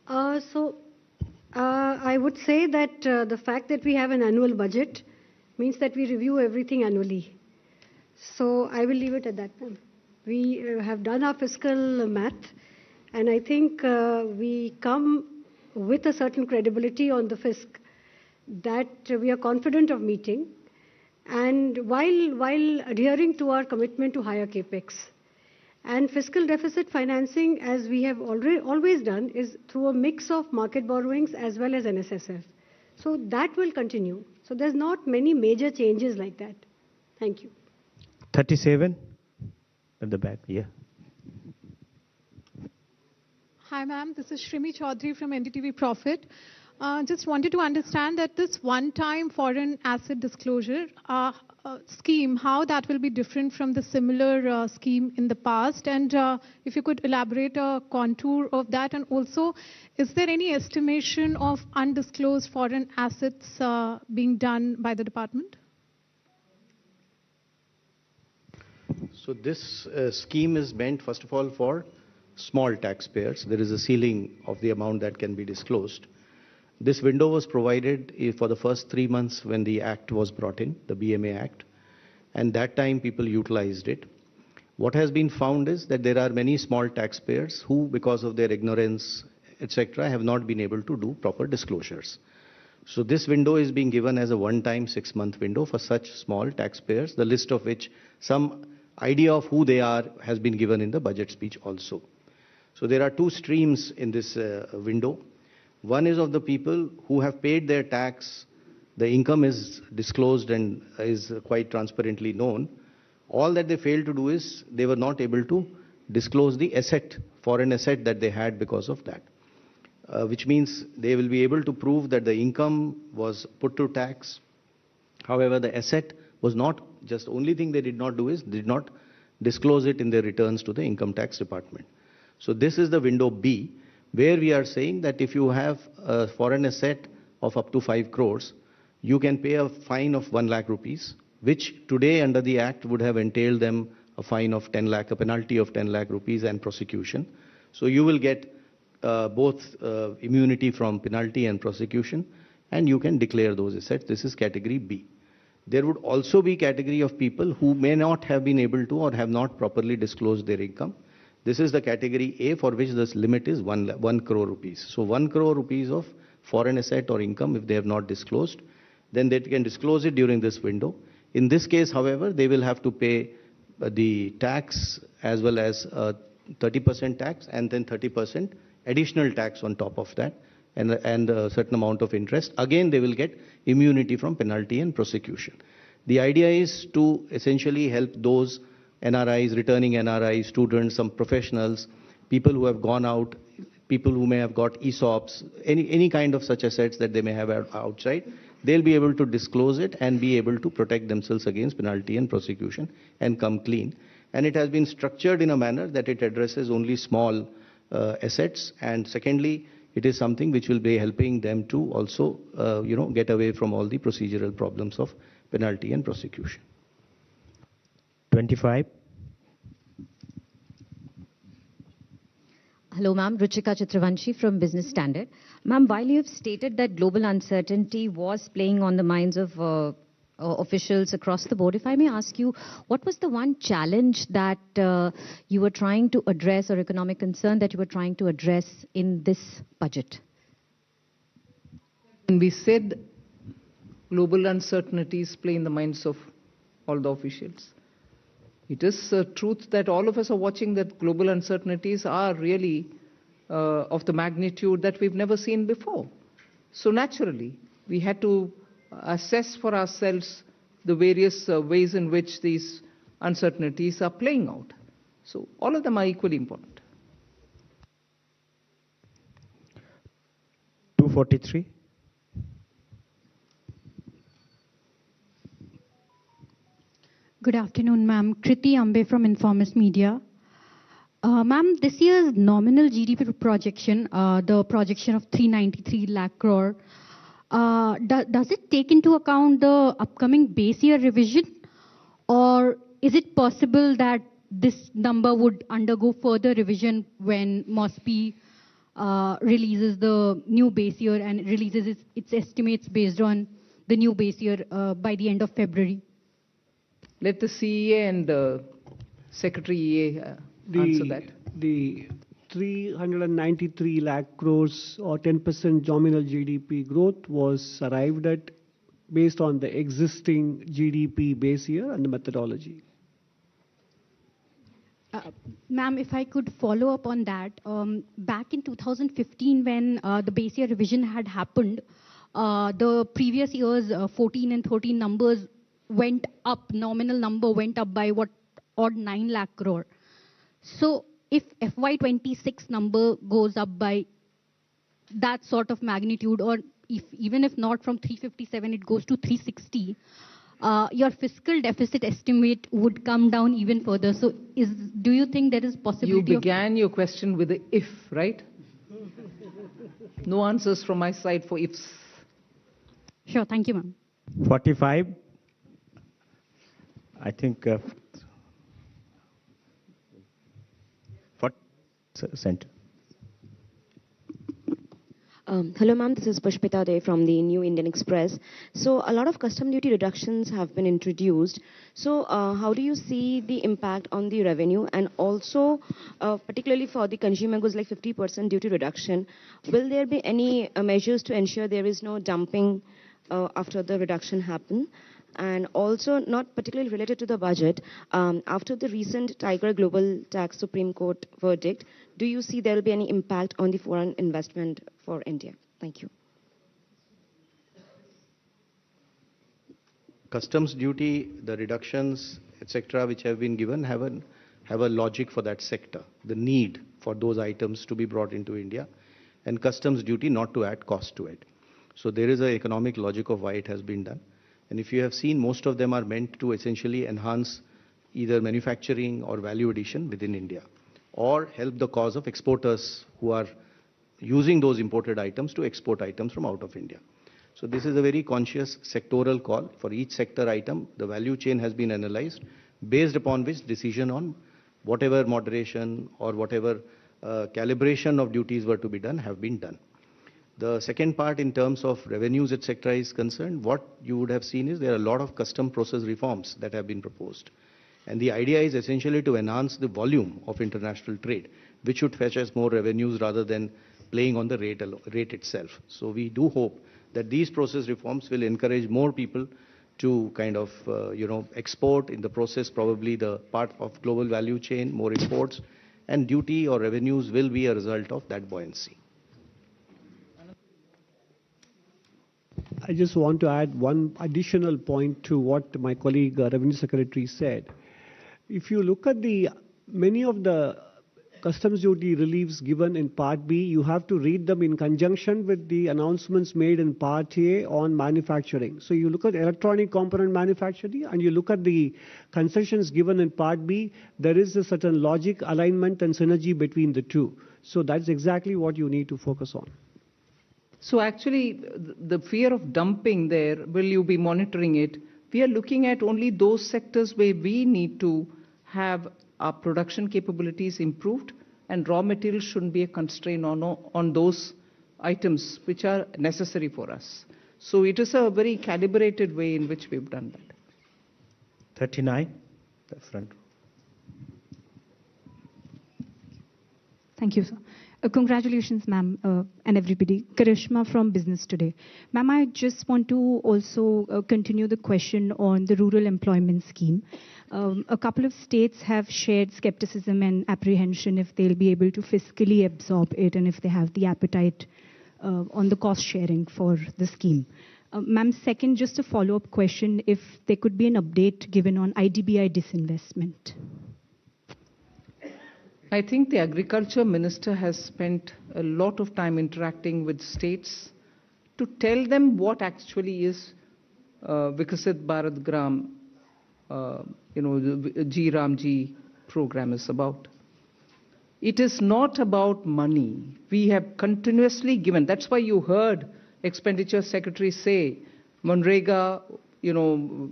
I would say that the fact that we have an annual budget means that we review everything annually. So I will leave it at that, ma'am. We have done our fiscal math, and I think we come with a certain credibility on the fisc that we are confident of meeting, and while adhering to our commitment to higher capex. And fiscal deficit financing, as we have always done, is through a mix of market borrowings as well as NSSF. So that will continue. So there's not many major changes like that. Thank you. 37 at the back, yeah. Hi, ma'am. This is Shrimi Chaudhary from NDTV Profit. Just wanted to understand that this one-time foreign asset disclosure scheme, how that will be different from the similar scheme in the past, and if you could elaborate a contour of that, and also, is there any estimation of undisclosed foreign assets being done by the department? So this scheme is meant, first of all, for small taxpayers. There is a ceiling of the amount that can be disclosed. This window was provided for the first 3 months when the Act was brought in, the BMA Act, and that time people utilized it. What has been found is that there are many small taxpayers who, because of their ignorance, etc., have not been able to do proper disclosures. So this window is being given as a one-time 6-month window for such small taxpayers, the list of which some idea of who they are has been given in the budget speech also. So there are two streams in this window. One is of the people who have paid their tax, the income is disclosed and is quite transparently known. All that they failed to do is they were not able to disclose the asset, foreign asset that they had because of that. Which means they will be able to prove that the income was put to tax. However, the asset was not, just only thing they did not do is did not disclose it in their returns to the income tax department. So this is the window B, where we are saying that if you have a foreign asset of up to 5 crores, you can pay a fine of 1 lakh rupees, which today under the Act would have entailed them a fine of 10 lakh, a penalty of 10 lakh rupees and prosecution. So you will get both immunity from penalty and prosecution, and you can declare those assets. This is category B. There would also be category of people who may not have been able to or have not properly disclosed their income. This is the category A, for which this limit is 1 crore rupees. So 1 crore rupees of foreign asset or income, if they have not disclosed, then they can disclose it during this window. In this case, however, they will have to pay the tax as well as 30% tax and then 30% additional tax on top of that, and a certain amount of interest. Again, they will get immunity from penalty and prosecution. The idea is to essentially help those NRIs, returning NRIs, students, some professionals, people who have gone out, people who may have got ESOPs, any kind of such assets that they may have outside. They'll be able to disclose it and be able to protect themselves against penalty and prosecution and come clean. And it has been structured in a manner that it addresses only small assets, and secondly, it is something which will be helping them to also, get away from all the procedural problems of penalty and prosecution. 25. Hello, ma'am. Ruchika Chitravanshi from Business Standard. Ma'am, while you have stated that global uncertainty was playing on the minds of officials across the board, if I may ask you, what was the one challenge that you were trying to address, or economic concern that you were trying to address in this budget? When we said global uncertainties play in the minds of all the officials, it is truth that all of us are watching that global uncertainties are really of the magnitude that we've never seen before. So naturally, we had to assess for ourselves the various ways in which these uncertainties are playing out. So all of them are equally important. 243. Good afternoon, ma'am. Kriti Ambe from Informist Media. Ma'am, this year's nominal GDP projection, the projection of 393 lakh crore, does it take into account the upcoming base year revision, or is it possible that this number would undergo further revision when MOSPI releases the new base year and releases its estimates based on the new base year by the end of February? Let the CEA and the Secretary EA answer that. The 393 lakh crores or 10% nominal GDP growth was arrived at based on the existing GDP base year and the methodology. Ma'am, if I could follow up on that, back in 2015 when the base year revision had happened, the previous years 14 and 13 numbers went up, nominal number went up by odd 9 lakh crore. So if FY26 number goes up by that sort of magnitude, or even if not from 357, it goes to 360, your fiscal deficit estimate would come down even further. So do you think there is possibility You began your question with the if, right? No answers from my side for ifs. Sure, thank you, ma'am. 45. I think center. Hello, ma'am. This is Pushpita Dey from the New Indian Express. So a lot of custom duty reductions have been introduced. So how do you see the impact on the revenue? And also, particularly for the consumer goods, like 50% duty reduction, will there be any measures to ensure there is no dumping after the reduction happen? And also, not particularly related to the budget, after the recent Tiger Global Tax Supreme Court verdict, do you see there will be any impact on the foreign investment for India? Thank you. Customs duty, the reductions, etc., which have been given have a logic for that sector, the need for those items to be brought into India, and customs duty not to add cost to it. So there is an economic logic of why it has been done. And if you have seen, most of them are meant to essentially enhance either manufacturing or value addition within India, or help the cause of exporters who are using those imported items to export items from out of India. So this is a very conscious sectoral call. For each sector item, the value chain has been analyzed, based upon which decision on whatever moderation or whatever calibration of duties were to be done have been done. The second part, in terms of revenues, etc., is concerned, what you would have seen is there are a lot of custom process reforms that have been proposed. And the idea is essentially to enhance the volume of international trade, which should fetch us more revenues rather than playing on the rate itself. So we do hope that these process reforms will encourage more people to kind of, export in the process, probably the part of global value chain, more imports, and duty or revenues will be a result of that buoyancy. I just want to add one additional point to what my colleague Revenue Secretary said. If you look at many of the customs duty reliefs given in Part B, you have to read them in conjunction with the announcements made in Part A on manufacturing. So you look at electronic component manufacturing and you look at the concessions given in Part B, there is a certain logic, alignment and synergy between the two. So that's exactly what you need to focus on. So actually, the fear of dumping there, will you be monitoring it? We are looking at only those sectors where we need to have our production capabilities improved, and raw materials shouldn't be a constraint on those items which are necessary for us. So it is a very calibrated way in which we've done that. 39, the front. Thank you, sir. Congratulations, ma'am, and everybody. Karishma from Business Today. Ma'am, I just want to also continue the question on the rural employment scheme. A couple of states have shared skepticism and apprehension if they'll be able to fiscally absorb it and if they have the appetite on the cost sharing for the scheme. Ma'am, second, just a follow-up question, if there could be an update given on IDBI disinvestment. I think the agriculture minister has spent a lot of time interacting with states to tell them what actually is Vikasit Bharat Gram, the G Ramji program is about. It is not about money. We have continuously given. That's why you heard Expenditure Secretary say, Manrega,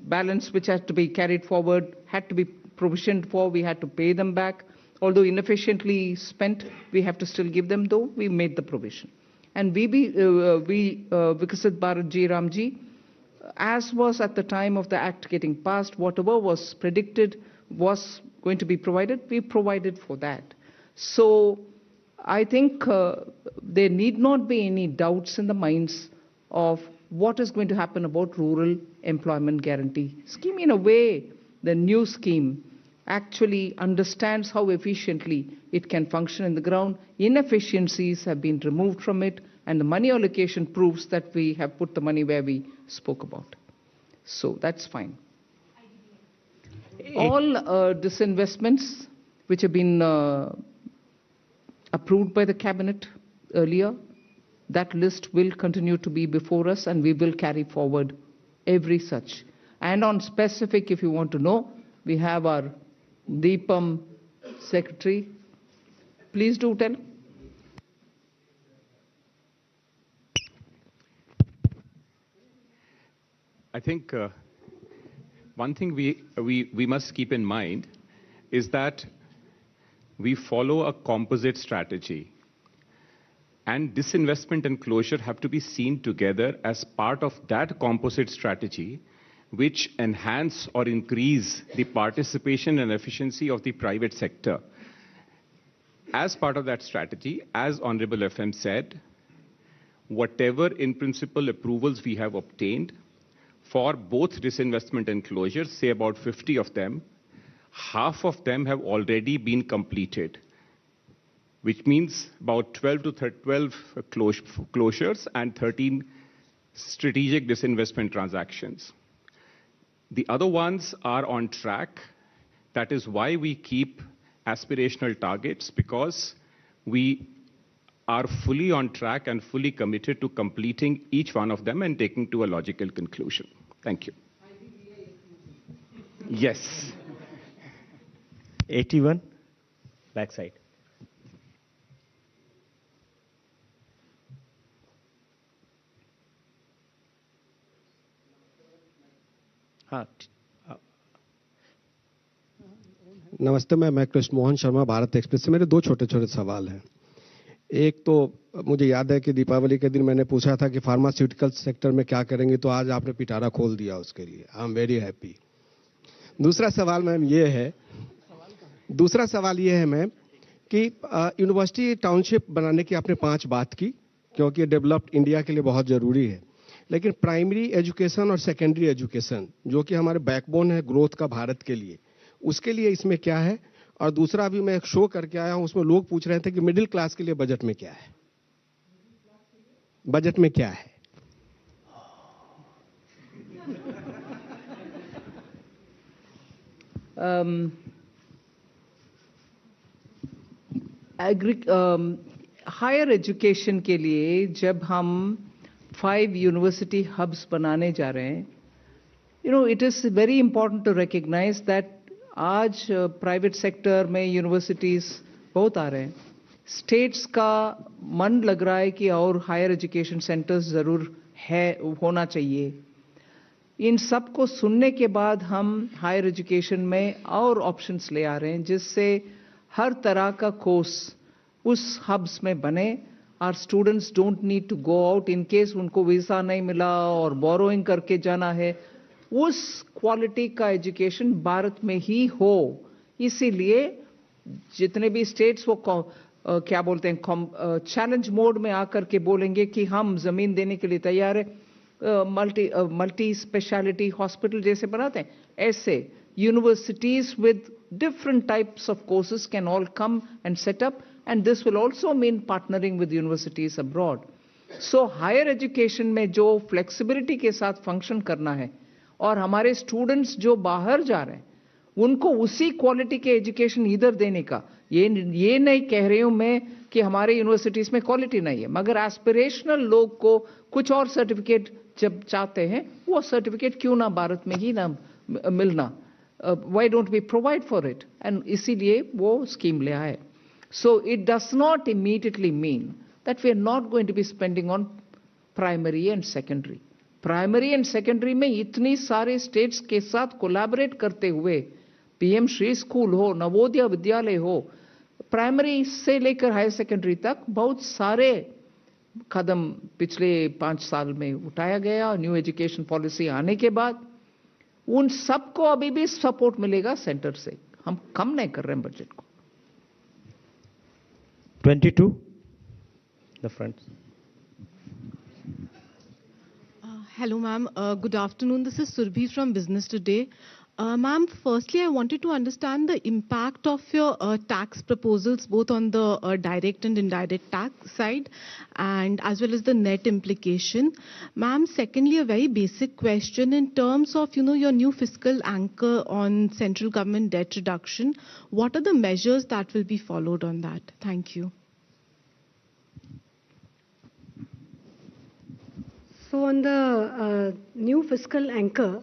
balance which had to be carried forward, had to be provisioned for, we had to pay them back. Although inefficiently spent, we have to still give them, though we made the provision. And Vikasit Bharat Ji Ramji, as was at the time of the act getting passed, whatever was predicted was going to be provided, we provided for that. So I think there need not be any doubts in the minds of what is going to happen about rural employment guarantee scheme. In a way, the new scheme actually understands how efficiently it can function in the ground. Inefficiencies have been removed from it, and the money allocation proves that we have put the money where we spoke about. So that's fine. All disinvestments which have been approved by the cabinet earlier, That list will continue to be before us, and we will carry forward every such. And on specific, if you want to know, we have our Deepam secretary. Please do tell. I think one thing we must keep in mind is that we follow a composite strategy. And disinvestment and closure have to be seen together as part of that composite strategy, which enhance or increase the participation and efficiency of the private sector. As part of that strategy, as Honorable FM said, whatever in principle approvals we have obtained for both disinvestment and closure, say about 50 of them, half of them have already been completed, which means about 12 closures and 13 strategic disinvestment transactions. The other ones are on track. That is why we keep aspirational targets, because we are fully on track and fully committed to completing each one of them and taking to a logical conclusion. Thank you. Yes. 81, backside. हाँ. नमस्ते, मैं Krishna Mohan Sharma, Bharat express से। मेरे दो छोटे छोटे सवाल हैं। एक तो मुझे याद है कि दीपावली के दिन मैंने पूछा था कि फार्मास्यूटिकल सेक्टर में क्या करेंगे, तो आज आपने पिटारा खोल दिया उसके लिए। I am very happy. दूसरा सवाल मैम ये है मैम कि यूनिवर्सिटी टाउनशिप बनाने की आपने 5 बात की, क्योंकि डेवलप्ड इंडिया के लिए बहुत ज़रूरी है। लेकिन प्राइमरी एजुकेशन और सेकेंडरी एजुकेशन, जो कि हमारे बैकबोन है ग्रोथ का भारत के लिए, उसके लिए इसमें क्या है? और दूसरा, अभी मैं एक शो करके आया हूं, उसमें लोग पूछ रहे थे कि मिडिल क्लास के लिए बजट में क्या है? बजट में क्या है? हायर एजुकेशन के लिए जब हम 5 यूनिवर्सिटी हब्स बनाने जा रहे हैं, it is very important to recognize that आज प्राइवेट सेक्टर में यूनिवर्सिटीज बहुत आ रहे हैं। स्टेट्स का मन लग रहा है कि और हायर एजुकेशन सेंटर्स जरूर होना चाहिए। इन सब को सुनने के बाद हम हायर एजुकेशन में और ऑप्शंस ले आ रहे हैं, जिससे हर तरह का कोर्स उस हब्स में बने। Our students don't need to go out in case उनको वीजा नहीं मिला और बोरोइंग करके जाना है। उस क्वालिटी का एजुकेशन भारत में ही हो, इसीलिए जितने भी स्टेट्स वो क्या बोलते हैं, चैलेंज मोड में आकर के बोलेंगे कि हम जमीन देने के लिए तैयार है। मल्टी स्पेशलिटी हॉस्पिटल जैसे बनाते हैं, ऐसे universities with different types of courses can all come and set up, and this will also mean partnering with universities abroad. So higher education में जो flexibility के साथ function करना है, और हमारे students जो बाहर जा रहे हैं उनको उसी quality के education इधर देने का, ये नहीं कह रही हूँ मैं कि हमारे universities में quality नहीं है, मगर aspirational लोग को कुछ और certificate जब चाहते हैं, वो certificate क्यों ना भारत में ही ना मिलना? Why don't we provide for it? And इसीलिए वो scheme ले आए. So it does not immediately mean that we are not going to be spending on primary and secondary. Primary and secondary में इतनी सारे states के साथ collaborate करते हुए, PM श्री स्कूल हो, नवोदय विद्यालय हो, प्राइमरी से लेकर हायर सेकेंडरी तक बहुत सारे कदम पिछले 5 साल में उठाया गया। न्यू एजुकेशन पॉलिसी आने के बाद उन सबको अभी भी सपोर्ट मिलेगा सेंटर से। हम कम नहीं कर रहे हैं बजट को। 22, the front. Hello, ma'am. Good afternoon. This is Surbhi from Business Today. Ma'am, firstly, I wanted to understand the impact of your tax proposals, both on the direct and indirect tax side, and as well as the net implication. Ma'am, secondly, a very basic question in terms of, your new fiscal anchor on central government debt reduction. What are the measures that will be followed on that? Thank you. So on the new fiscal anchor,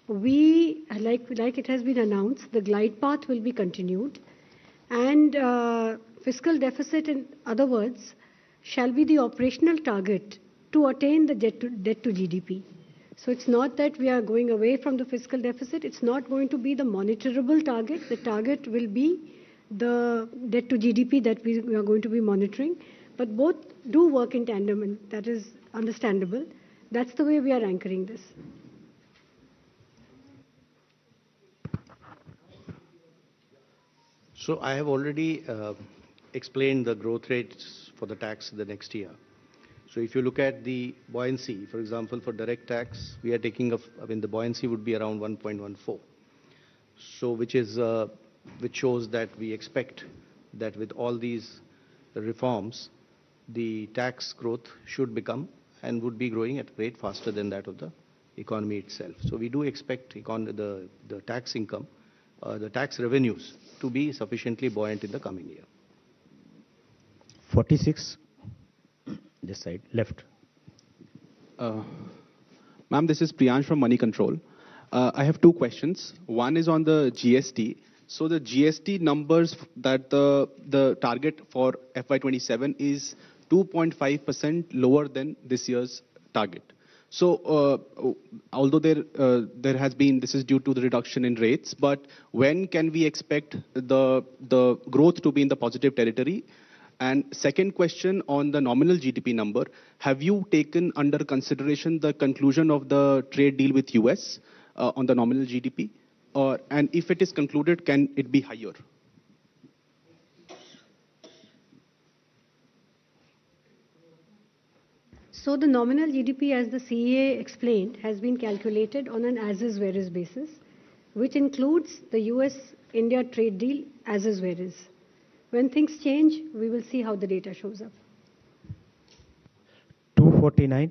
we, like it has been announced, the glide path will be continued, and fiscal deficit, in other words, shall be the operational target to attain the debt to GDP. So it's not that we are going away from the fiscal deficit. It's not going to be the monitorable target. The target will be the debt to GDP that we are going to be monitoring. But both do work in tandem, and that is understandable. That's the way we are anchoring this. So I have already explained the growth rates for the tax the next year. So if you look at the buoyancy, for example, for direct tax, we are taking the buoyancy would be around 1.14. So which shows that we expect that with all these reforms, the tax growth should become and would be growing at a rate faster than that of the economy itself. So we do expect the tax income, the tax revenues to be sufficiently buoyant in the coming year. 46. This side, left. Ma'am, this is Priyansh from Money Control. I have two questions. One is on the GST. So the GST numbers that the target for FY27 is 2.5% lower than this year's target. So although there has been, this is due to the reduction in rates, but when can we expect the growth to be in the positive territory? And second question on the nominal GDP number, have you taken under consideration the conclusion of the trade deal with US on the nominal GDP? And if it is concluded, can it be higher? So the nominal GDP, as the CEA explained, has been calculated on an as-is where-is basis, which includes the US-India trade deal as-is where-is. When things change, we will see how the data shows up. 249.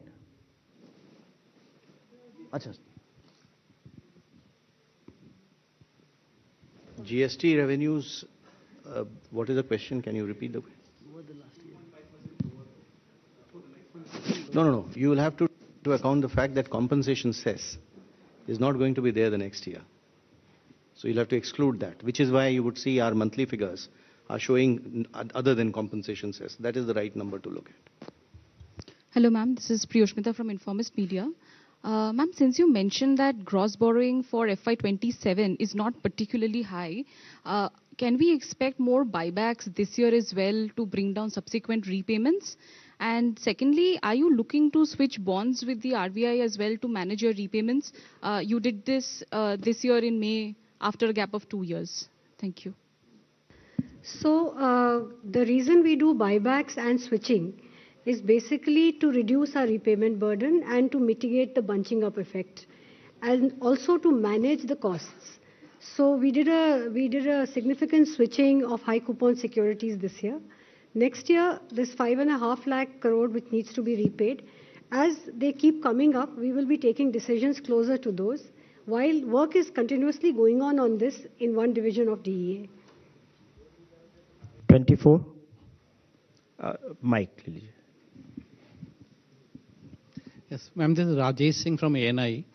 GST revenues, what is the question? Can you repeat the question? No. You will have to account the fact that compensation cess is not going to be there the next year. So you'll have to exclude that, which is why you would see our monthly figures are showing other than compensation cess. That is the right number to look at. Hello, ma'am. This is Priyoshmita from Informist Media. Ma'am, since you mentioned that gross borrowing for FY27 is not particularly high, can we expect more buybacks this year as well to bring down subsequent repayments? And secondly, are you looking to switch bonds with the RBI as well to manage your repayments? You did this this year in May after a gap of 2 years. Thank you. So the reason we do buybacks and switching is basically to reduce our repayment burden and to mitigate the bunching up effect, and also to manage the costs. So we did a significant switching of high coupon securities this year. Next year, this 5.5 lakh crore which needs to be repaid, as they keep coming up, we will be taking decisions closer to those, while work is continuously going on this in one division of DEA. 24. Mike, please. Yes, ma'am, this is Rajesh Singh from ANI.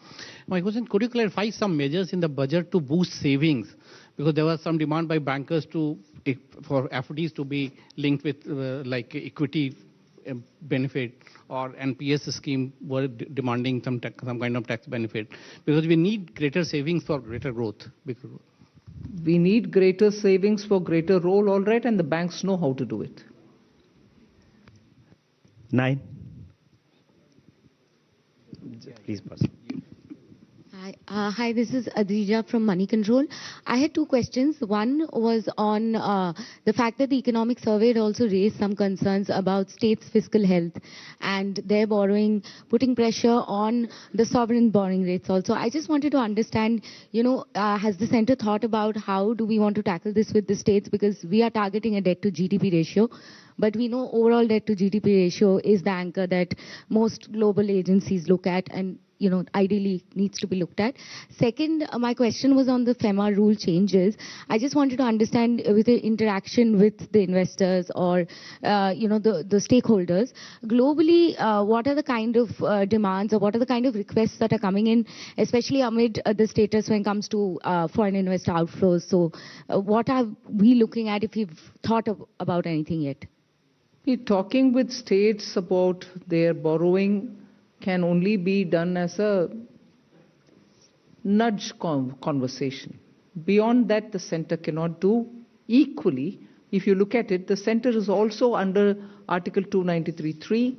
My question, could you clarify some measures in the budget to boost savings? Because there was some demand by bankers for FDs to be linked with like equity benefit, or NPS scheme were demanding some kind of tax benefit. Because we need greater savings for greater growth. We need greater savings for greater role, all right, and the banks know how to do it. 9. Please pass. Hi, this is Adrija from Money Control. I had two questions. One was on the fact that the economic survey had also raised some concerns about states' fiscal health and their borrowing, putting pressure on the sovereign borrowing rates also. I just wanted to understand, has the center thought about how do we want to tackle this with the states, because we are targeting a debt to GDP ratio. But we know overall debt to GDP ratio is the anchor that most global agencies look at, and ideally needs to be looked at. Second, my question was on the FEMA rule changes. I just wanted to understand with the interaction with the investors or, the stakeholders. Globally, what are the kind of demands or what are the kind of requests that are coming in, especially amid the status when it comes to foreign investor outflows? So what are we looking at, if you've thought about anything yet? Talking with states about their borrowing can only be done as a nudge conversation. Beyond that, the center cannot do. Equally, if you look at it, the center is also under Article 293(3),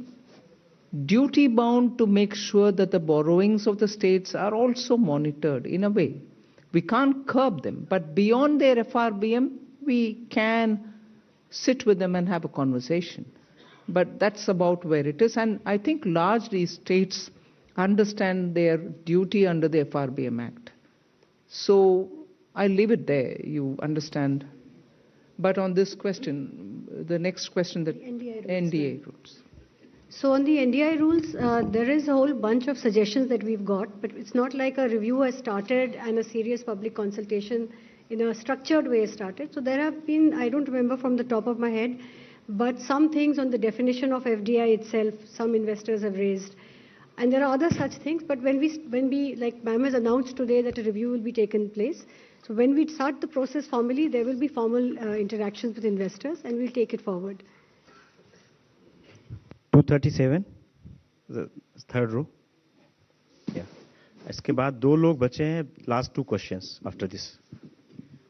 duty bound to make sure that the borrowings of the states are also monitored in a way. We can't curb them, but beyond their FRBM, we can sit with them and have a conversation. But that's about where it is. And I think largely states understand their duty under the FRBM Act. So I leave it there, you understand. But on this question, the next question, the NDA rules. So on the NDI rules, there is a whole bunch of suggestions that we've got, but it's not like a review has started and a serious public consultation in a structured way started. So there have been, I don't remember from the top of my head, but some things on the definition of FDI itself, some investors have raised. And there are other such things, but when we like ma'am has announced today that a review will be taken place. So when we start the process formally, there will be formal interactions with investors and we'll take it forward. 237, the third row. Yeah. इसके बाद दो लोग बचे हैं. Last two questions after this.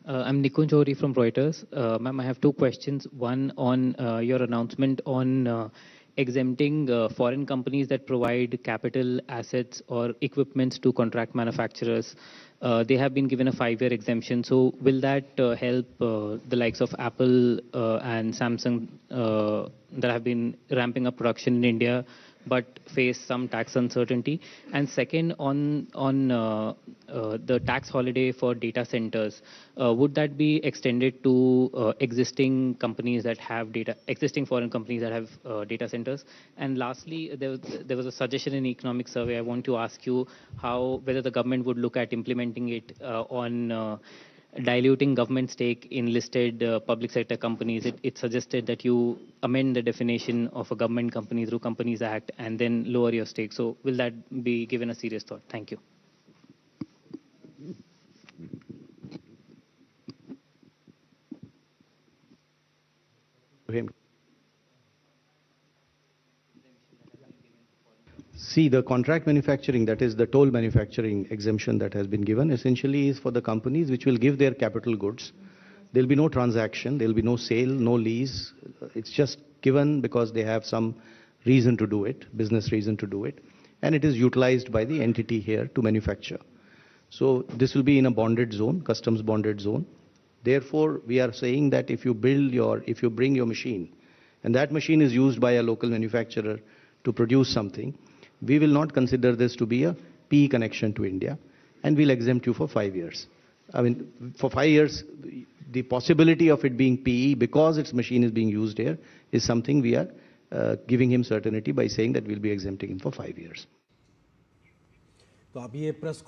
I'm Nikunj Johri from Reuters. Ma'am, I have two questions. One on your announcement on exempting foreign companies that provide capital assets or equipments to contract manufacturers. They have been given a 5-year exemption. So will that help the likes of Apple and Samsung that have been ramping up production in India but face some tax uncertainty? And second, on the tax holiday for data centers, would that be extended to existing companies that have existing foreign companies that have data centers? And lastly, there was a suggestion in economic survey. I want to ask you whether the government would look at implementing it on diluting government stake in listed public sector companies. It suggested that you amend the definition of a government company through Companies Act and then lower your stake. So will that be given a serious thought? Thank you. See, the contract manufacturing, that is the toll manufacturing exemption that has been given, essentially is for the companies which will give their capital goods. There'll be no transaction, there'll be no sale, no lease. It's just given because they have some reason to do it, business reason to do it, and it is utilized by the entity here to manufacture. So this will be in a bonded zone, customs bonded zone. Therefore, we are saying that if you bring your machine, and that machine is used by a local manufacturer to produce something, we will not consider this to be a PE connection to India, and we'll exempt you for 5 years. I mean, for 5 years, the possibility of it being PE because its machine is being used here is something we are giving him certainty by saying that we'll be exempting him for 5 years. तो अब ये press